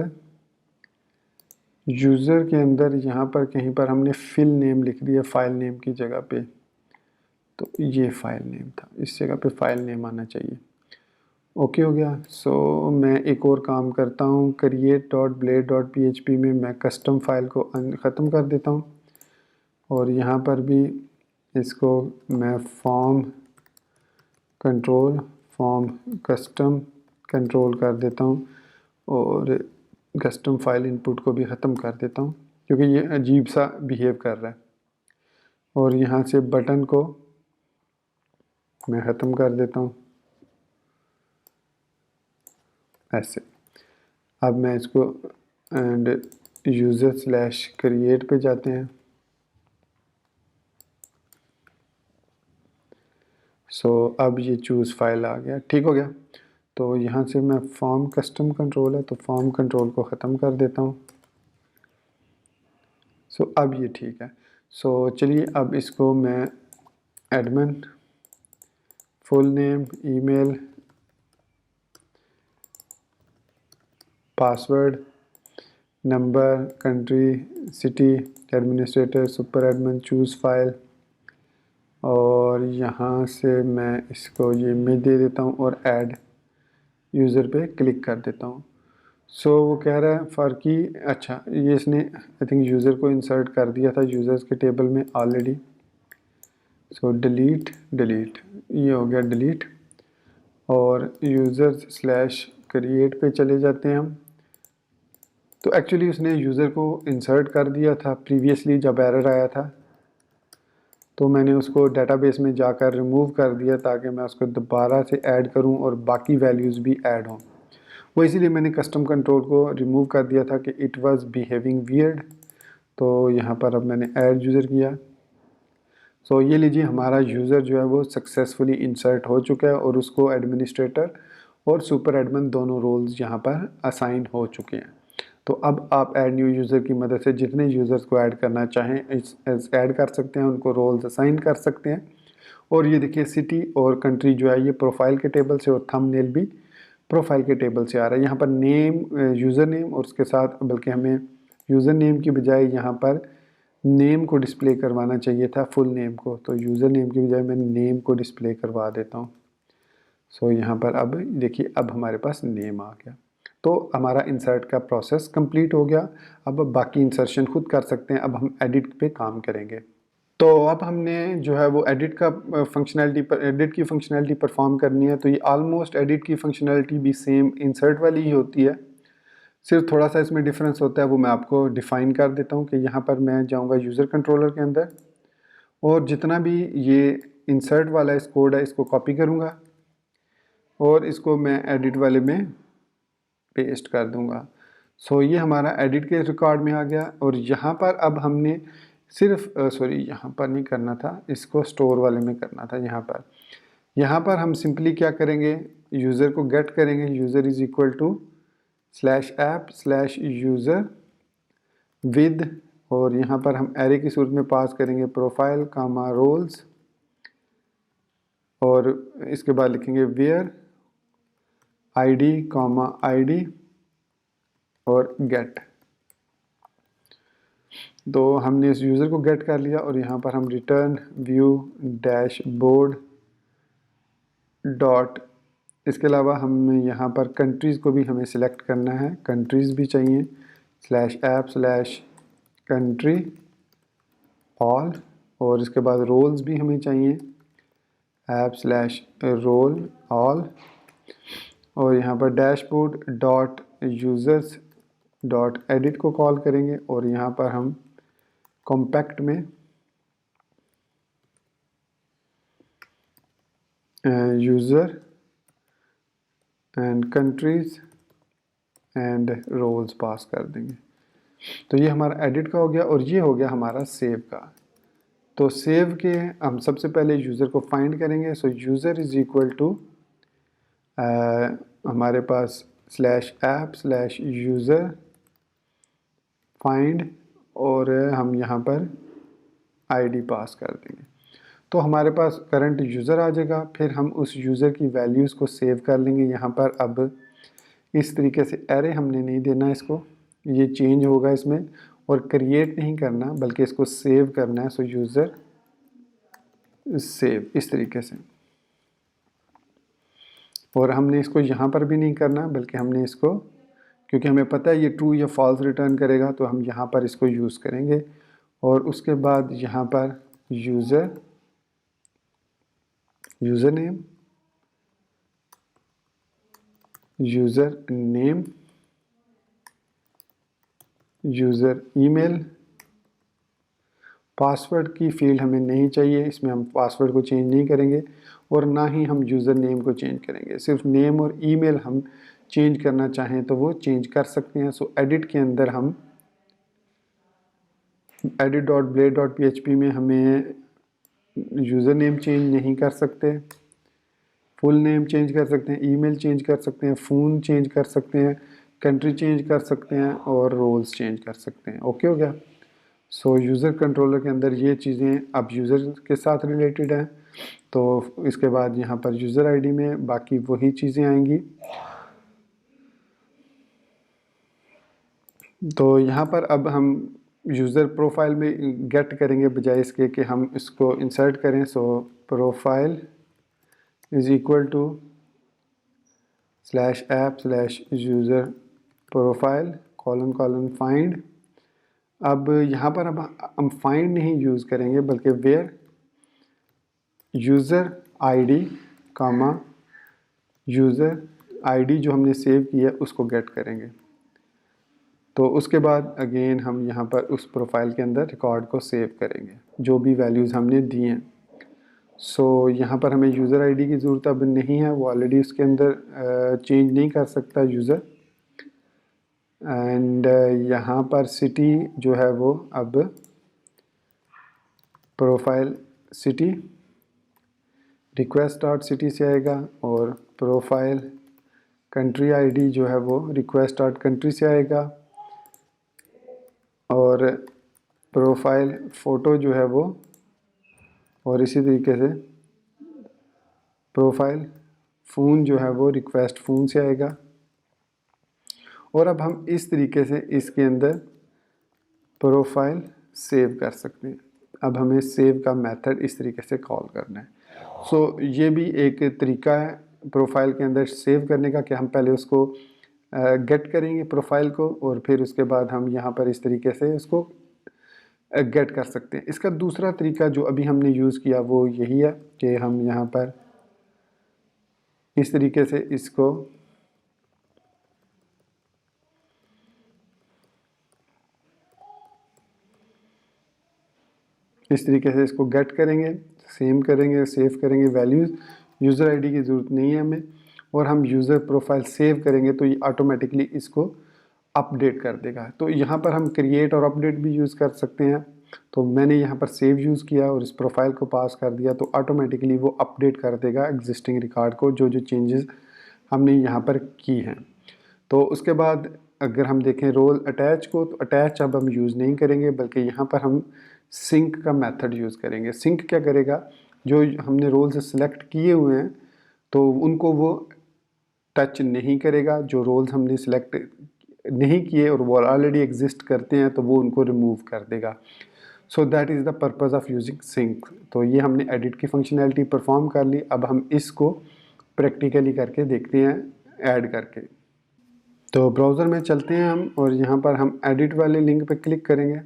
यूज़र के अंदर यहाँ पर कहीं पर हमने फिल नेम लिख दिया फाइल नेम की जगह पे, तो ये फाइल नेम था, इस जगह पे फाइल नेम आना चाहिए। ओके हो गया। सो मैं एक और काम करता हूँ, create.blade.php में मैं कस्टम फाइल को ख़त्म कर देता हूँ और यहाँ पर भी इसको मैं फॉर्म कस्टम कंट्रोल कर देता हूँ और कस्टम फाइल इनपुट को भी ख़त्म कर देता हूँ क्योंकि ये अजीब सा बिहेव कर रहा है। और यहाँ से बटन को मैं ख़त्म कर देता हूँ ऐसे। अब मैं इसको एंड user/create पे जाते हैं। सो अब ये चूज़ फाइल आ गया, ठीक हो गया। तो यहाँ से मैं फॉर्म कस्टम कंट्रोल है तो फॉर्म कंट्रोल को ख़त्म कर देता हूँ। सो अब ये ठीक है। सो चलिए अब इसको मैं admin, full name, email, password, number, country, city, administrator, super admin, choose file, और यहाँ से मैं इसको ये इमेज दे देता हूँ और ऐड यूज़र पे क्लिक कर देता हूँ। सो वो कह रहा है फ़र्की, अच्छा ये इसने आई थिंक यूज़र को इंसर्ट कर दिया था यूज़र्स के टेबल में ऑलरेडी। सो डिलीट ये हो गया डिलीट और यूज़र/क्रिएट पे चले जाते हैं हम। तो एक्चुअली उसने यूज़र को इंसर्ट कर दिया था प्रीवियसली जब एरर आया था, तो मैंने उसको डेटाबेस में जाकर रिमूव कर दिया ताकि मैं उसको दोबारा से ऐड करूं और बाकी वैल्यूज़ भी ऐड हों। वो इसीलिए मैंने कस्टम कंट्रोल को रिमूव कर दिया था कि इट वाज बिहेविंग वियर्ड। तो यहाँ पर अब मैंने ऐड यूज़र किया। सो ये लीजिए हमारा यूज़र जो है वो सक्सेसफुली इंसर्ट हो चुका है और उसको एडमिनिस्ट्रेटर और सुपर एडमिन दोनों रोल्स यहाँ पर असाइन हो चुके हैं। तो अब आप ऐड न्यू यूज़र की मदद से जितने यूज़र्स को ऐड करना चाहें ऐड कर सकते हैं, उनको रोल्स असाइन कर सकते हैं। और ये देखिए सिटी और कंट्री जो है ये प्रोफाइल के टेबल से और थंबनेल भी प्रोफाइल के टेबल से आ रहा है। यहाँ पर नेम, यूज़र नेम और उसके साथ बल्कि हमें यूज़र नेम की बजाय यहाँ पर नेम को डिस्प्ले करवाना चाहिए था, फुल नेम को। तो यूज़र नेम की बजाय मैं नेम को डिस्प्ले करवा देता हूँ। सो यहाँ पर अब देखिए अब हमारे पास नेम आ गया। तो हमारा इंसर्ट का प्रोसेस कंप्लीट हो गया। अब बाकी इंसर्शन खुद कर सकते हैं। अब हम एडिट पे काम करेंगे। तो अब हमने जो है वो एडिट की फंक्शनैलिटी परफॉर्म करनी है। तो ये ऑलमोस्ट एडिट की फंक्शनैलिटी भी सेम इंसर्ट वाली ही होती है, सिर्फ थोड़ा सा इसमें डिफरेंस होता है, वो मैं आपको डिफ़ाइन कर देता हूँ कि यहाँ पर मैं जाऊँगा यूज़र कंट्रोलर के अंदर और जितना भी ये इंसर्ट वाला इस कोड है इसको कॉपी करूँगा और इसको मैं एडिट वाले में पेस्ट कर दूँगा। सो ये हमारा एडिट के रिकॉर्ड में आ गया। और यहाँ पर अब हमने सिर्फ सॉरी यहाँ पर नहीं करना था, इसको स्टोर वाले में करना था। यहाँ पर हम सिंपली क्या करेंगे, यूज़र को गेट करेंगे, user is equal to /app/user with, और यहाँ पर हम एरे की सूरत में पास करेंगे प्रोफाइल कामा रोल्स, और इसके बाद लिखेंगे वेयर id कामा id और गेट। तो हमने इस यूज़र को गेट कर लिया और यहाँ पर हम रिटर्न व्यू डैशबोर्ड डॉट, इसके अलावा हम यहाँ पर कंट्रीज़ को भी हमें सिलेक्ट करना है, कंट्रीज़ भी चाहिए, /app/country ऑल, और इसके बाद रोल्स भी हमें चाहिए app/role ऑल, और यहाँ पर dashboard dot users dot edit को कॉल करेंगे और यहाँ पर हम कॉम्पैक्ट में user and countries and roles pass कर देंगे। तो ये हमारा एडिट का हो गया और ये हो गया हमारा सेव का। तो सेव के हम सबसे पहले यूज़र को फाइंड करेंगे। So user is equal to हमारे पास /app/user फाइंड, और हम यहाँ पर आईडी पास कर देंगे। तो हमारे पास करंट यूज़र आ जाएगा। फिर हम उस यूज़र की वैल्यूज़ को सेव कर लेंगे। यहाँ पर अब इस तरीके से एरे हमने नहीं देना इसको, ये चेंज होगा इसमें, और क्रिएट नहीं करना बल्कि इसको सेव करना है। सो यूज़र सेव इस तरीके से, और हमने इसको यहाँ पर भी नहीं करना बल्कि हमने इसको, क्योंकि हमें पता है ये ट्रू या फॉल्स रिटर्न करेगा, तो हम यहाँ पर इसको यूज़ करेंगे। और उसके बाद यहाँ पर user name, user email, password की फील्ड हमें नहीं चाहिए, इसमें हम पासवर्ड को चेंज नहीं करेंगे और ना ही हम यूज़र नेम को चेंज करेंगे। सिर्फ नेम और ईमेल हम चेंज करना चाहें तो वो चेंज कर सकते हैं। सो एडिट के अंदर हम edit.blade.php में हमें यूज़र नेम चेंज नहीं कर सकते, फुल नेम चेंज कर सकते हैं, ईमेल चेंज कर सकते हैं, फ़ोन चेंज कर सकते हैं, कंट्री चेंज कर सकते हैं और रोल्स चेंज कर सकते हैं। ओके हो गया। सो यूज़र कंट्रोलर के अंदर ये चीज़ें अब यूज़र के साथ रिलेटेड हैं। तो इसके बाद यहाँ पर यूज़र आईडी में बाकी वही चीज़ें आएंगी। तो यहाँ पर अब हम यूज़र प्रोफाइल में गेट करेंगे बजाय इसके कि हम इसको इंसर्ट करें। So profile is equal to /app/user profile colon find. अब यहाँ पर हम फाइंड नहीं यूज़ करेंगे बल्कि where user ID comma user ID जो हमने सेव किया उसको गेट करेंगे। तो उसके बाद अगेन हम यहाँ पर उस प्रोफाइल के अंदर रिकॉर्ड को सेव करेंगे जो भी वैल्यूज़ हमने दी हैं। सो यहाँ पर हमें यूज़र आईडी की ज़रूरत अब नहीं है, वो ऑलरेडी उसके अंदर चेंज नहीं कर सकता यूज़र। एंड यहाँ पर सिटी जो है वो अब प्रोफाइल सिटी request.city से आएगा, और प्रोफाइल कंट्री आईडी जो है वो request.country से आएगा, और प्रोफाइल फ़ोटो जो है वो, और इसी तरीके से प्रोफाइल फ़ोन जो है वो रिक्वेस्ट फ़ोन से आएगा। और अब हम इस तरीके से इसके अंदर प्रोफाइल सेव कर सकते हैं। अब हमें सेव का मेथड इस तरीके से कॉल करना है। सो ये भी एक तरीका है प्रोफाइल के अंदर सेव करने का कि हम पहले उसको गेट करेंगे प्रोफाइल को, और फिर उसके बाद हम यहाँ पर इस तरीके से उसको गेट कर सकते हैं। इसका दूसरा तरीका जो अभी हमने यूज़ किया वो यही है कि हम यहाँ पर इस तरीके से इसको इस तरीके से इसको गेट करेंगे, सेम करेंगे, सेव करेंगे वैल्यूज़। यूज़र आईडी की ज़रूरत नहीं है हमें, और हम यूज़र प्रोफाइल सेव करेंगे तो ये ऑटोमेटिकली इसको अपडेट कर देगा। तो यहाँ पर हम क्रिएट और अपडेट भी यूज़ कर सकते हैं। तो मैंने यहाँ पर सेव यूज़ किया और इस प्रोफाइल को पास कर दिया, तो ऑटोमेटिकली वो अपडेट कर देगा एग्जिस्टिंग रिकॉर्ड को, जो जो चेंजेस हमने यहाँ पर की हैं। तो उसके बाद अगर हम देखें रोल अटैच को, तो अटैच अब हम यूज़ नहीं करेंगे, बल्कि यहाँ पर हम सिंक का मेथड यूज़ करेंगे। सिंक क्या करेगा, जो हमने रोल से सिलेक्ट किए हुए हैं तो उनको वो टच नहीं करेगा। जो रोल्स हमने सिलेक्ट नहीं किए और वो ऑलरेडी एग्जिस्ट करते हैं तो वो उनको रिमूव कर देगा। So that is the purpose of using sync. तो ये हमने एडिट की फंक्शनैलिटी परफॉर्म कर ली। अब हम इसको प्रैक्टिकली करके देखते हैं ऐड करके। तो ब्राउज़र में चलते हैं हम, और यहाँ पर हम एडिट वाले लिंक पे क्लिक करेंगे।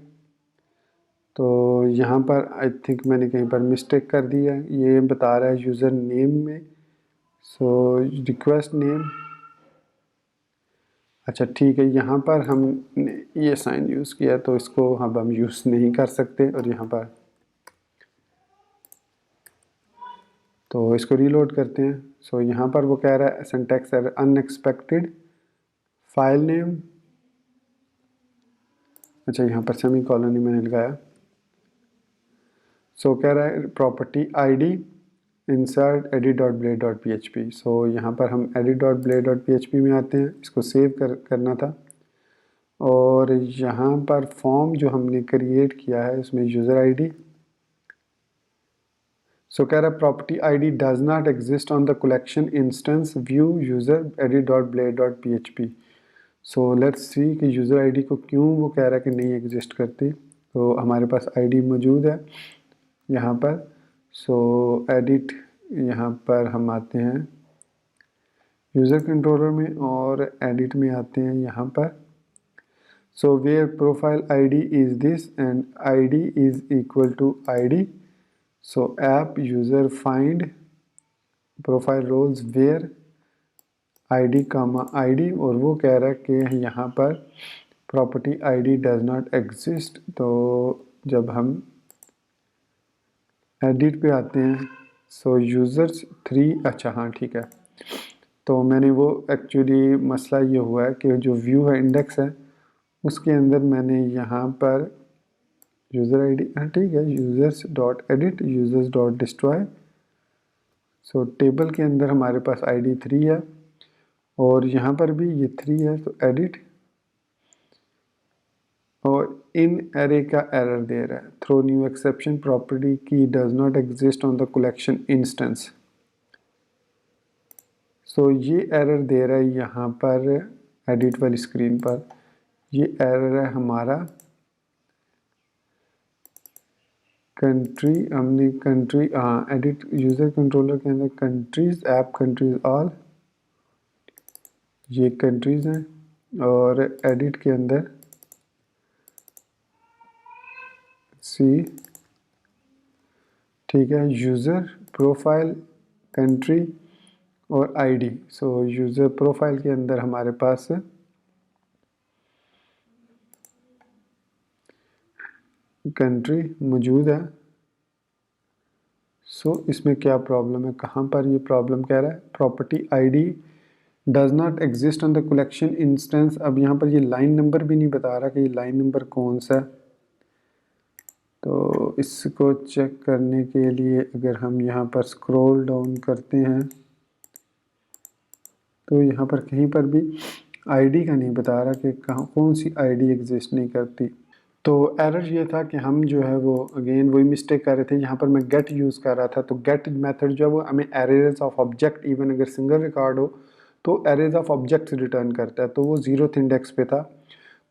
तो यहाँ पर आई थिंक मैंने कहीं पर मिस्टेक कर दी है, ये बता रहा है यूज़र नेम में। सो रिक्वेस्ट नेम, अच्छा ठीक है, यहाँ पर हमने ये साइन यूज़ किया तो इसको अब हम यूज़ नहीं कर सकते। और यहाँ पर तो इसको रीलोड करते हैं। सो यहाँ पर वो कह रहा है syntax error unexpected file name, अच्छा यहाँ पर सेमी कॉलन मैंने लगाया। सो कह रहा है प्रॉपर्टी आईडी इंसर्ट edit.blade.php। सो यहाँ पर हम edit.blade.php में आते हैं, इसको सेव करना था। और यहाँ पर फॉर्म जो हमने क्रिएट किया है उसमें यूज़र आईडी, सो कह रहा है property ID does not exist on the collection instance view user edit.blade.php। So let's see कि यूज़र आईडी को क्यों वो कह रहा है कि नहीं एग्जिस्ट करती। तो हमारे पास आईडी मौजूद है यहाँ पर। सो एडिट, यहाँ पर हम आते हैं यूज़र कंट्रोलर में और एडिट में आते हैं यहाँ पर। So where profile ID is this and ID is equal to ID. So app user find profile roles where ID comma ID, और वो कह रहा है कि यहाँ पर property ID does not exist. तो जब हम एडिट पे आते हैं, सो यूज़र्स 3, अच्छा हाँ ठीक है। तो मैंने वो एक्चुअली मसला ये हुआ है कि जो व्यू है इंडेक्स है उसके अंदर मैंने यहाँ पर यूज़र आईडी, हाँ ठीक है, users dot edit users dot destroy. सो टेबल के अंदर हमारे पास आईडी 3 है और यहाँ पर भी ये 3 है। तो एडिट, और इन एरे का एरर दे रहा है थ्रो न्यू एक्सेप्शन प्रॉपर्टी की does not exist on the collection instance. So ये एरर दे रहा है यहाँ पर एडिट वाली स्क्रीन पर। ये एरर है हमारा कंट्री, हमने कंट्री, हाँ एडिट यूज़र कंट्रोलर के अंदर कंट्रीज, ऐप कंट्रीज ऑल, ये कंट्रीज़ हैं। और एडिट के अंदर सी, ठीक है, यूज़र प्रोफाइल कंट्री और आईडी। सो यूज़र प्रोफाइल के अंदर हमारे पास कंट्री मौजूद है। सो इसमें क्या प्रॉब्लम है, कहाँ पर ये प्रॉब्लम कह रहा है property ID does not exist on the collection instance. अब यहाँ पर ये लाइन नंबर भी नहीं बता रहा कि ये लाइन नंबर कौन सा है। तो इसको चेक करने के लिए अगर हम यहाँ पर स्क्रॉल डाउन करते हैं तो यहाँ पर कहीं पर भी आईडी का नहीं बता रहा कि कहाँ कौन सी आईडी एग्जिस्ट नहीं करती। तो एरर ये था कि हम जो है वो अगेन वही मिस्टेक कर रहे थे। यहाँ पर मैं गेट यूज़ कर रहा था, तो गेट मेथड जो है वो हमें एरेज ऑफ ऑब्जेक्ट, इवन अगर सिंगल रिकॉर्ड हो तो एरेज ऑफ ऑब्जेक्ट्स रिटर्न करता है। तो वो 0th इंडेक्स पे था,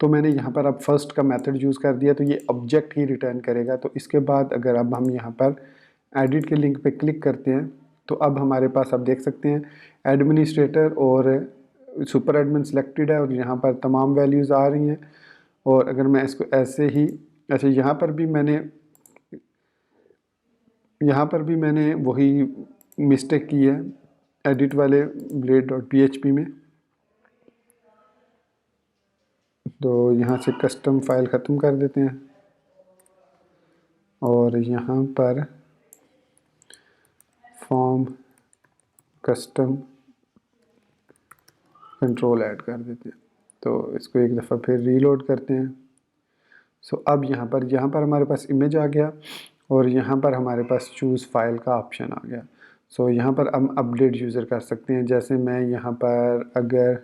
तो मैंने यहाँ पर अब फर्स्ट का मेथड यूज़ कर दिया, तो ये ऑब्जेक्ट ही रिटर्न करेगा। तो इसके बाद अगर अब हम यहाँ पर एडिट के लिंक पे क्लिक करते हैं तो अब हमारे पास आप देख सकते हैं एडमिनिस्ट्रेटर और सुपर एडमिन सेलेक्टेड है और यहाँ पर तमाम वैल्यूज़ आ रही हैं। और अगर मैं इसको ऐसे ही, अच्छा यहाँ पर भी मैंने वही मिस्टेक की है एडिट वाले blade.php में। तो यहाँ से कस्टम फाइल ख़त्म कर देते हैं और यहाँ पर फॉर्म कस्टम कंट्रोल ऐड कर देते हैं। तो इसको एक दफ़ा फिर रीलोड करते हैं। सो अब यहाँ पर हमारे पास इमेज आ गया और यहाँ पर हमारे पास चूज़ फाइल का ऑप्शन आ गया। सो यहाँ पर हम अपडेट यूज़र कर सकते हैं। जैसे मैं यहाँ पर अगर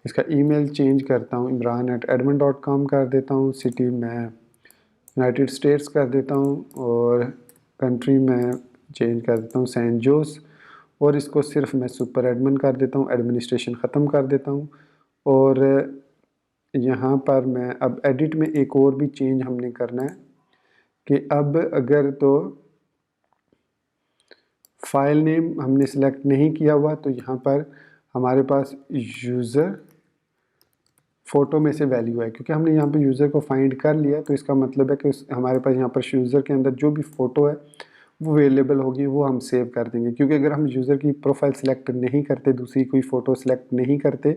इसका ईमेल चेंज करता हूँ, imran@admin.com कर देता हूँ, सिटी मैं यूनाइटेड स्टेट्स कर देता हूँ और कंट्री में चेंज कर देता हूँ सैन जोस, और इसको सिर्फ मैं सुपर एडमिन कर देता हूँ, एडमिनिस्ट्रेशन ख़त्म कर देता हूँ। और यहाँ पर मैं अब एडिट में एक और भी चेंज हमने करना है कि अब अगर तो फाइल नेम हमने सेलेक्ट नहीं किया हुआ तो यहाँ पर हमारे पास यूज़र फ़ोटो में से वैल्यू है, क्योंकि हमने यहाँ पे यूज़र को फाइंड कर लिया तो इसका मतलब है कि हमारे पास यहाँ पर यूज़र के अंदर जो भी फ़ोटो है वो अवेलेबल होगी, वो हम सेव कर देंगे। क्योंकि अगर हम यूज़र की प्रोफाइल सेलेक्ट नहीं करते, दूसरी कोई फ़ोटो सेलेक्ट नहीं करते,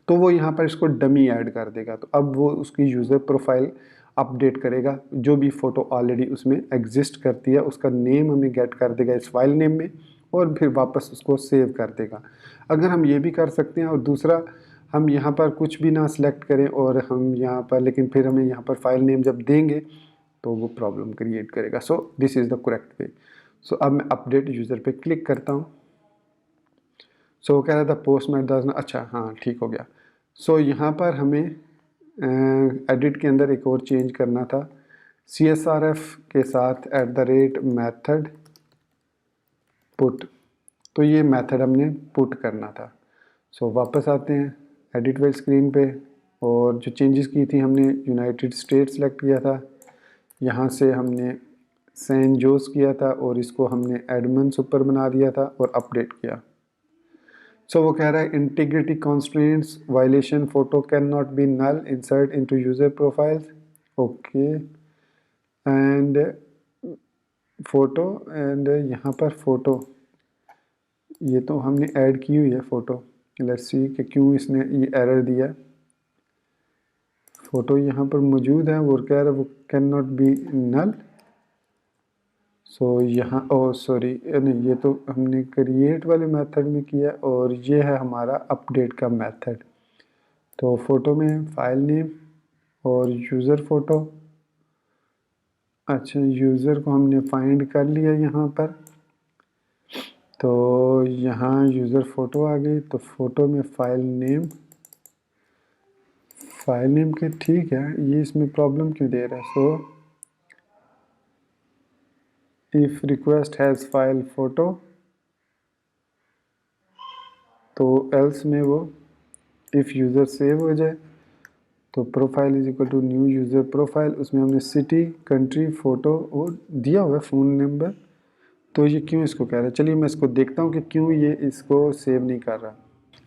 तो वो यहाँ पर इसको डमी ऐड कर देगा। तो अब वो उसकी यूज़र प्रोफाइल अपडेट करेगा, जो भी फ़ोटो ऑलरेडी उसमें एग्जिस्ट करती है उसका नेम हमें गेट कर देगा इस फाइल नेम में, और फिर वापस उसको सेव कर देगा। अगर हम ये भी कर सकते हैं, और दूसरा हम यहाँ पर कुछ भी ना सिलेक्ट करें और हम यहाँ पर, लेकिन फिर हमें यहाँ पर फाइल नेम जब देंगे तो वो प्रॉब्लम क्रिएट करेगा। So this is the correct way. So अब मैं अपडेट यूज़र पे क्लिक करता हूँ। सो वो कह रहा था पोस्ट में डज ना, अच्छा हाँ ठीक हो गया। सो यहाँ पर हमें एडिट के अंदर एक और चेंज करना था, CSRF के साथ @मेथड पुट, तो ये मेथड हमने पुट करना था। सो वापस आते हैं एडिट वाली स्क्रीन पे, और जो चेंजेस की थी हमने यूनाइटेड स्टेट्स सेलेक्ट किया था, यहाँ से हमने सैन जोस किया था और इसको हमने एडमिन सुपर बना दिया था और अपडेट किया। सो वो कह रहा है integrity constraints violation photo can not be null insert into user profiles, okay and photo, and यहाँ पर फ़ोटो ये तो हमने ऐड की हुई है फ़ोटो, लेट्स सी कि क्यों इसने ये एरर दिया। फ़ोटो यहाँ पर मौजूद है और कह रहा है वो कैन नॉट बी नल। सो यहाँ ओ सॉरी नहीं, ये तो हमने क्रिएट वाले मेथड में किया और ये है हमारा अपडेट का मेथड। तो फ़ोटो में फाइल नेम और यूज़र फ़ोटो, अच्छा यूज़र को हमने फाइंड कर लिया यहाँ पर, तो यहाँ यूज़र फ़ोटो आ गई। तो फ़ोटो में फाइल नेम के ठीक है, ये इसमें प्रॉब्लम क्यों दे रहा है। So if request has file photo, तो एल्स में वो इफ़ यूज़र सेव हो जाए तो profile is equal to new user profile, उसमें हमने सिटी कंट्री फ़ोटो और दिया हुआ है फ़ोन नंबर। तो ये क्यों इसको कह रहा है, चलिए मैं इसको देखता हूँ कि क्यों ये इसको सेव नहीं कर रहा।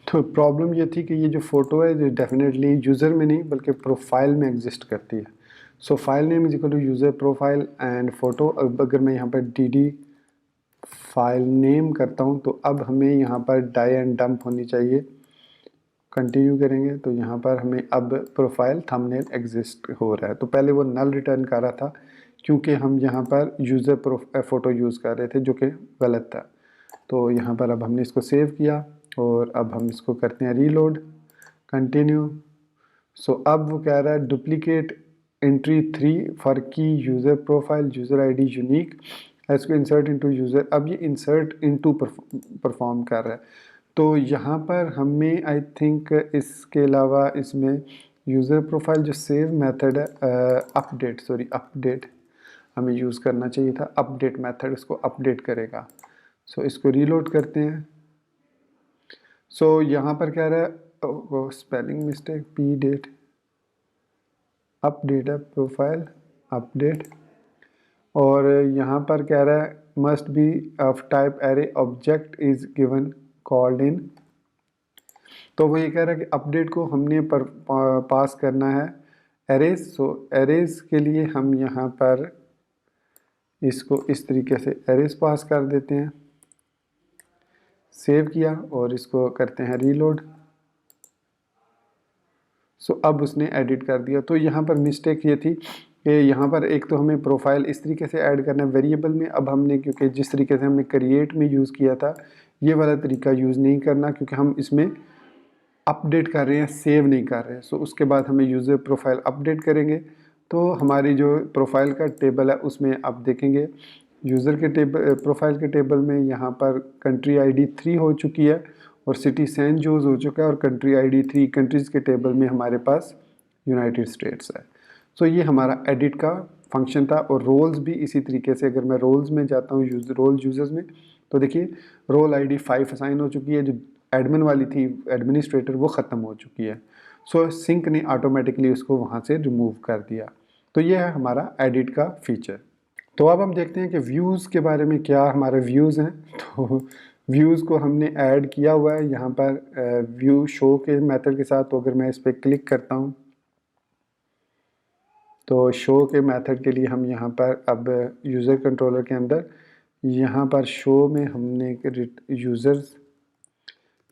तो प्रॉब्लम ये थी कि ये जो फ़ोटो है ये डेफिनेटली यूज़र में नहीं बल्कि प्रोफाइल में एग्जिस्ट करती है। So file name is equal to user profile and photo. अब अगर मैं यहाँ पर डी फाइल नेम करता हूँ तो अब हमें यहाँ पर डाई एंड डंप होनी चाहिए। कंटिन्यू करेंगे तो यहाँ पर हमें अब प्रोफाइल थंबनेल एग्जिस्ट हो रहा है। तो पहले वो नल रिटर्न कर रहा था क्योंकि हम यहाँ पर यूज़र फ़ोटो यूज़ कर रहे थे जो कि गलत था। तो यहाँ पर अब हमने इसको सेव किया और अब हम इसको करते हैं रीलोड, कंटिन्यू। सो अब वो कह रहा है डुप्लीकेट एंट्री 3 फॉर की user profile user ID unique इसको इंसर्ट इनटू यूज़र। अब ये इंसर्ट इनटू परफॉर्म कर रहा है। तो यहाँ पर हमें आई थिंक इसके अलावा इसमें यूज़र प्रोफाइल जो सेव मेथड है अपडेट हमें यूज़ करना चाहिए था। अपडेट मेथड इसको अपडेट करेगा। सो इसको रीलोड करते हैं। सो यहाँ पर कह रहा है spelling mistake, P date update है प्रोफाइल अपडेट, और यहाँ पर कह रहा है must be of type array object is given called in. तो वो ये कह रहा है कि अपडेट को हमने पास करना है एरेज। सो एरेज के लिए हम यहाँ पर इसको इस तरीके से एरेज पास कर देते हैं। सेव किया और इसको करते हैं रीलोड। सो अब उसने एडिट कर दिया। तो यहाँ पर मिस्टेक ये थी कि यहाँ पर एक तो हमें प्रोफाइल इस तरीके से ऐड करना है वेरिएबल में। अब हमने क्योंकि जिस तरीके से हमने क्रिएट में यूज़ किया था ये वाला तरीका यूज़ नहीं करना, क्योंकि हम इसमें अपडेट कर रहे हैं, सेव नहीं कर रहे हैं। सो उसके बाद हमें यूज़र प्रोफाइल अपडेट करेंगे तो हमारी जो प्रोफाइल का टेबल है उसमें आप देखेंगे यूज़र के टेबल प्रोफाइल के टेबल में यहाँ पर कंट्री आईडी 3 हो चुकी है और सिटी सैन जोस हो चुका है, और कंट्री आईडी 3 कंट्रीज़ के टेबल में हमारे पास यूनाइटेड स्टेट्स है। सो ये हमारा एडिट का फंक्शन था। और रोल्स भी इसी तरीके से, अगर मैं रोल्स में जाता हूँ रोल यूज़र्स में, तो देखिए रोल आईडी 5 असाइन हो चुकी है, जो एडमिन वाली थी एडमिनिस्ट्रेटर वो ख़त्म हो चुकी है। सो सिंक ने ऑटोमेटिकली उसको वहाँ से रिमूव कर दिया। तो ये है हमारा एडिट का फीचर। तो अब हम देखते हैं कि व्यूज़ के बारे में क्या हमारे व्यूज़ हैं। तो व्यूज़ को हमने ऐड किया हुआ है यहाँ पर व्यू शो के मेथड के साथ। तो अगर मैं इस पर क्लिक करता हूँ तो शो के मेथड के लिए हम यहाँ पर अब यूज़र कंट्रोलर के अंदर यहाँ पर शो में हमने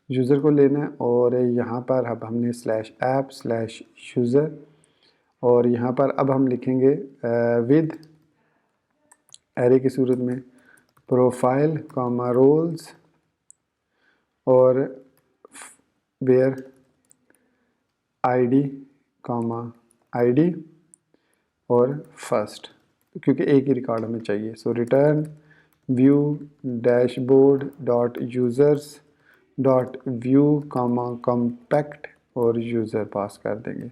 यूज़र को लेना है, और यहाँ पर अब हमने /app/user, और यहाँ पर अब हम लिखेंगे विद एरे की सूरत में प्रोफाइल कॉमा रोल्स और वेयर आईडी कॉमा आईडी और फर्स्ट, क्योंकि एक ही रिकॉर्ड हमें चाहिए। So return view dashboard dot users dot view comma compact और यूज़र पास कर देंगे।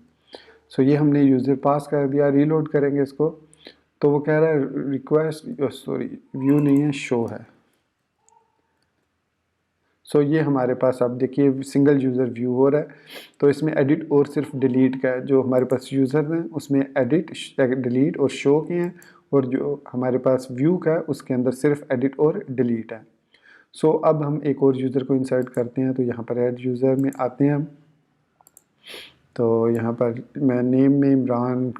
सो ये हमने यूज़र पास कर दिया। रीलोड करेंगे इसको तो वो कह रहा है रिक्वेस्ट, व्यू नहीं है, शो है। सो ये हमारे पास अब देखिए सिंगल यूज़र व्यू हो रहा है। तो इसमें एडिट और सिर्फ डिलीट का है। जो हमारे पास यूज़र हैं उसमें एडिट डिलीट और शो के हैं, और जो हमारे पास व्यू का है उसके अंदर सिर्फ एडिट और डिलीट है। सो अब हम एक और यूज़र को इंसर्ट करते हैं। तो यहाँ पर ऐड यूज़र में आते हैं हम। तो यहाँ पर मैं नेम में इमरान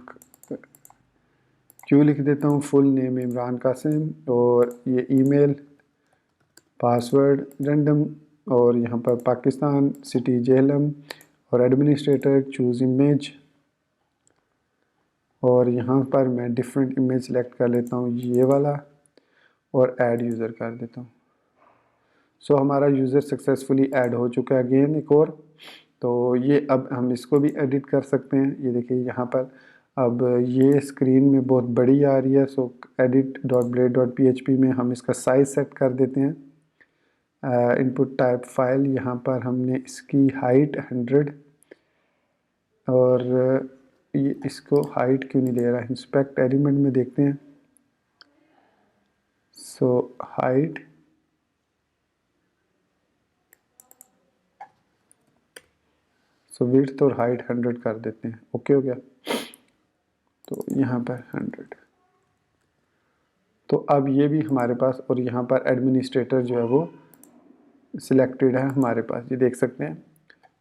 क्यों लिख देता हूँ, फुल नेम इमरान कासिम, और ये ईमेल पासवर्ड रैंडम, और यहाँ पर पाकिस्तान, सिटी जेहलम, और एडमिनिस्ट्रेटर चूज़ इमेज, और यहाँ पर मैं डिफरेंट इमेज सेलेक्ट कर लेता हूँ ये वाला, और ऐड यूज़र कर देता हूँ। सो हमारा यूज़र सक्सेसफुली ऐड हो चुका है। अगेन एक और, तो ये अब हम इसको भी एडिट कर सकते हैं। ये देखिए यहाँ पर अब ये स्क्रीन में बहुत बड़ी आ रही है। सो edit.blade.php में हम इसका साइज़ सेट कर देते हैं। इनपुट टाइप फाइल, यहाँ पर हमने इसकी हाइट 100, और ये इसको हाइट क्यों नहीं ले रहा है, इंस्पेक्ट एलिमेंट में देखते हैं। सो हाइट विड्थ और हाइट 100 कर देते हैं। ओके हो गया। तो यहाँ पर 100। तो अब ये भी हमारे पास, और यहाँ पर एडमिनिस्ट्रेटर जो है वो सिलेक्टेड है हमारे पास, ये देख सकते हैं।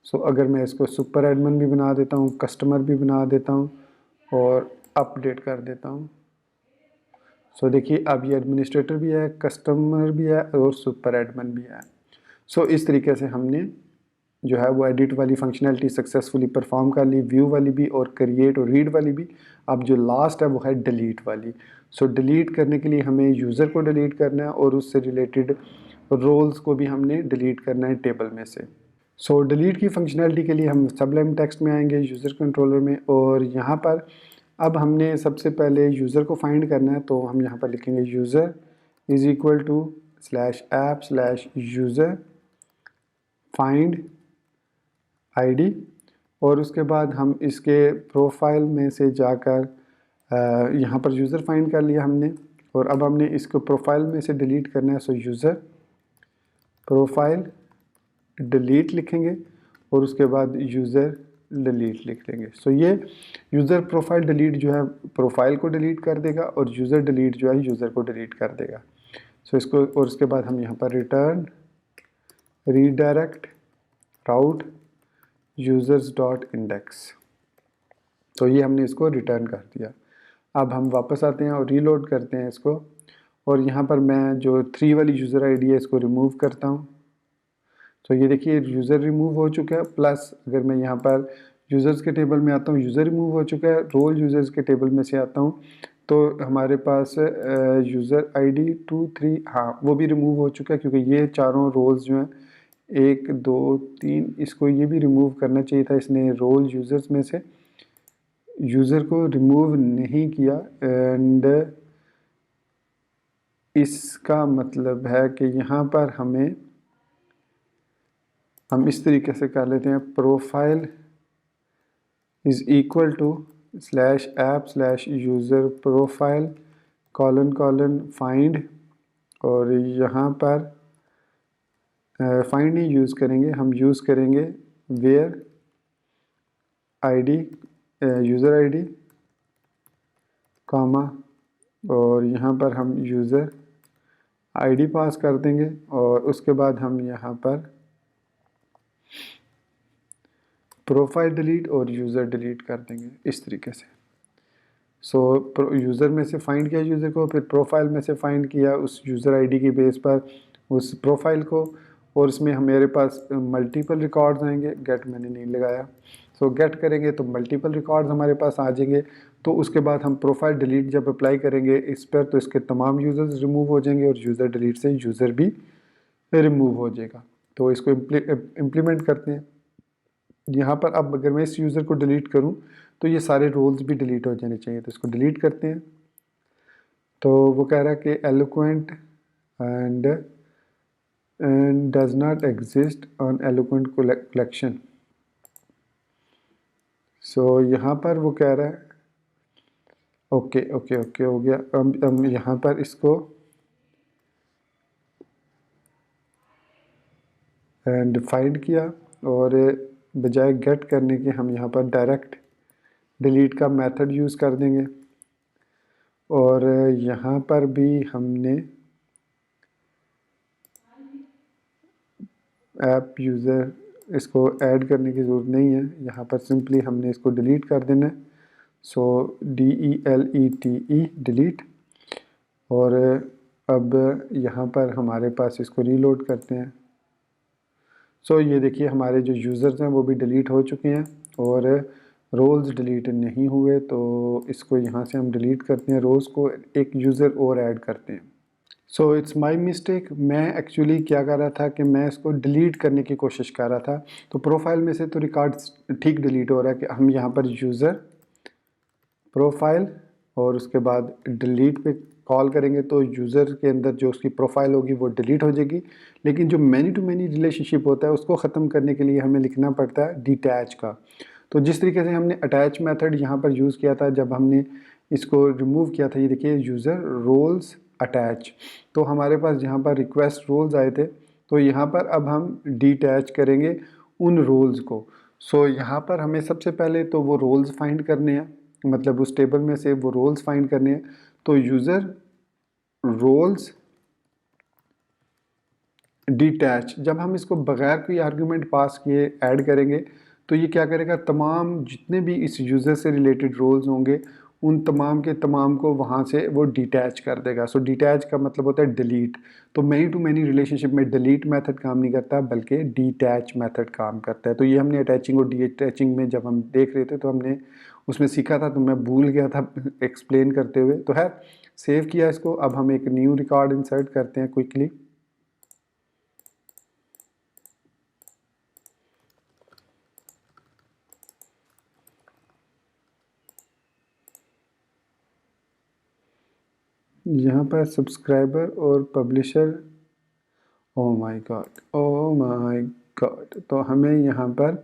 सो अगर मैं इसको सुपर एडमिन भी बना देता हूँ, कस्टमर भी बना देता हूँ और अपडेट कर देता हूँ। सो देखिए अब ये एडमिनिस्ट्रेटर भी है, कस्टमर भी है और सुपर एडमिन भी है। सो इस तरीके से हमने जो है वो एडिट वाली फंक्शनैलिटी सक्सेसफुली परफॉर्म कर ली, व्यू वाली भी और क्रिएट और रीड वाली भी। अब जो लास्ट है वो है डिलीट वाली। सो डिलीट करने के लिए हमें यूज़र को डिलीट करना है और उससे रिलेटेड रोल्स को भी हमने डिलीट करना है टेबल में से। सो डिलीट की फंक्शनैलिटी के लिए हम सबलाइम टेक्स्ट में आएंगे यूज़र कंट्रोलर में, और यहाँ पर अब हमने सबसे पहले यूज़र को फाइंड करना है। तो हम यहाँ पर लिखेंगे user is equal to /app/user find ID, और उसके बाद हम इसके प्रोफाइल में से जाकर यहाँ पर यूज़र फाइंड कर लिया हमने, और अब हमने इसको प्रोफाइल में से डिलीट करना है। सो यूज़र प्रोफाइल डिलीट लिखेंगे और उसके बाद यूज़र डिलीट लिख लेंगे। सो ये यूज़र प्रोफाइल डिलीट जो है प्रोफाइल को डिलीट कर देगा, और यूज़र डिलीट जो है यूज़र को डिलीट कर देगा। सो इसको, और उसके बाद हम यहाँ पर रिटर्न रीडायरेक्ट राउट users.index, तो ये हमने इसको रिटर्न कर दिया। अब हम वापस आते हैं और रीलोड करते हैं इसको, और यहाँ पर मैं जो 3 वाली यूज़र आईडी है इसको रिमूव करता हूँ। तो ये देखिए यूज़र रिमूव हो चुका है। प्लस अगर मैं यहाँ पर यूज़र्स के टेबल में आता हूँ, यूज़र रिमूव हो चुका है। रोल यूज़र्स के टेबल में से आता हूँ तो हमारे पास यूज़र आईडी 2 3, हाँ वो भी रिमूव हो चुका है क्योंकि ये चारों रोल्स जो हैं 1 2 3, इसको ये भी रिमूव करना चाहिए था, इसने रोल यूज़र्स में से यूज़र को रिमूव नहीं किया। एंड इसका मतलब है कि यहाँ पर हम इस तरीके से कर लेते हैं, प्रोफाइल इज़ इक्वल टू /app/यूज़र प्रोफाइल : फाइंड, और यहाँ पर फाइंड नहीं यूज़ करेंगे, हम यूज़ करेंगे where ID, user ID comma, और यहाँ पर हम यूज़र आईडी पास कर देंगे और उसके बाद हम यहाँ पर प्रोफाइल डिलीट और यूज़र डिलीट कर देंगे इस तरीके से। सो यूज़र में से फाइंड किया यूज़र को, फिर प्रोफाइल में से फाइंड किया उस यूज़र आईडी की बेस पर उस प्रोफाइल को, और इसमें मेरे पास मल्टीपल रिकॉर्ड्स आएंगे। गेट मैंने नहीं लगाया, सो गेट करेंगे तो मल्टीपल रिकॉर्ड्स हमारे पास आ जाएंगे। तो उसके बाद हम प्रोफाइल डिलीट जब अप्लाई करेंगे इस पर तो इसके तमाम यूज़र्स रिमूव हो जाएंगे और यूज़र डिलीट से यूज़र भी रिमूव हो जाएगा। तो इसको इम्प्लीमेंट करते हैं। यहाँ पर अब अगर मैं इस यूज़र को डिलीट करूँ तो ये सारे रोल्स भी डिलीट हो जाने चाहिए, तो इसको डिलीट करते हैं। तो वो कह रहा है कि eloquent and does not exist on eloquent collection. So यहाँ पर वो कह रहा है ओके ओके ओके हो गया। हम यहाँ पर इसको एंड फाइंड किया और बजाय गेट करने के हम यहाँ पर डायरेक्ट डिलीट का मेथड यूज़ कर देंगे। और यहाँ पर भी हमने ऐप यूज़र इसको ऐड करने की ज़रूरत नहीं है, यहाँ पर सिंपली हमने इसको डिलीट कर देना है। सो DELETE डिलीट। और अब यहाँ पर हमारे पास इसको रीलोड करते हैं। सो ये देखिए हमारे जो यूज़र्स हैं वो भी डिलीट हो चुके हैं और रोल्स डिलीट नहीं हुए, तो इसको यहाँ से हम डिलीट करते हैं, रोज़ को एक यूज़र और ऐड करते हैं। सो इट्स माई मिस्टेक, मैं एक्चुअली क्या कर रहा था कि मैं इसको डिलीट करने की कोशिश कर रहा था। तो प्रोफाइल में से तो रिकॉर्ड्स ठीक डिलीट हो रहा है कि हम यहाँ पर यूज़र प्रोफाइल और उसके बाद डिलीट पे कॉल करेंगे तो यूज़र के अंदर जो उसकी प्रोफाइल होगी वो डिलीट हो जाएगी। लेकिन जो मैनी टू मैनी रिलेशनशिप होता है उसको ख़त्म करने के लिए हमें लिखना पड़ता है डिटैच का। तो जिस तरीके से हमने अटैच मेथड यहाँ पर यूज़ किया था जब हमने इसको रिमूव किया था, ये देखिए यूज़र रोल्स अटैच, तो हमारे पास यहाँ पर रिक्वेस्ट रोल्स आए थे, तो यहाँ पर अब हम डिटैच करेंगे उन रोल्स को। सो यहाँ पर हमें सबसे पहले तो वो रोल्स फाइंड करने हैं, मतलब उस टेबल में से वो रोल्स फाइंड करने हैं। तो यूज़र रोल्स डिटैच, जब हम इसको बगैर कोई आर्गुमेंट पास किए ऐड करेंगे तो ये क्या करेगा, तमाम जितने भी इस यूज़र से रिलेटेड रोल्स होंगे उन तमाम के तमाम को वहाँ से वो डिटैच कर देगा। सो डिटैच का मतलब होता है डिलीट। तो मैनी टू मैनी रिलेशनशिप में डिलीट मेथड काम नहीं करता बल्कि डिटैच मेथड काम करता है। तो ये हमने अटैचिंग और डिटैचिंग में जब हम देख रहे थे तो हमने उसमें सीखा था, तो मैं भूल गया था एक्सप्लेन करते हुए। तो है सेव किया इसको, अब हम एक न्यू रिकॉर्ड इंसर्ट करते हैं क्विकली। यहाँ पर सब्सक्राइबर और publisher, oh my God oh my God, तो हमें यहाँ पर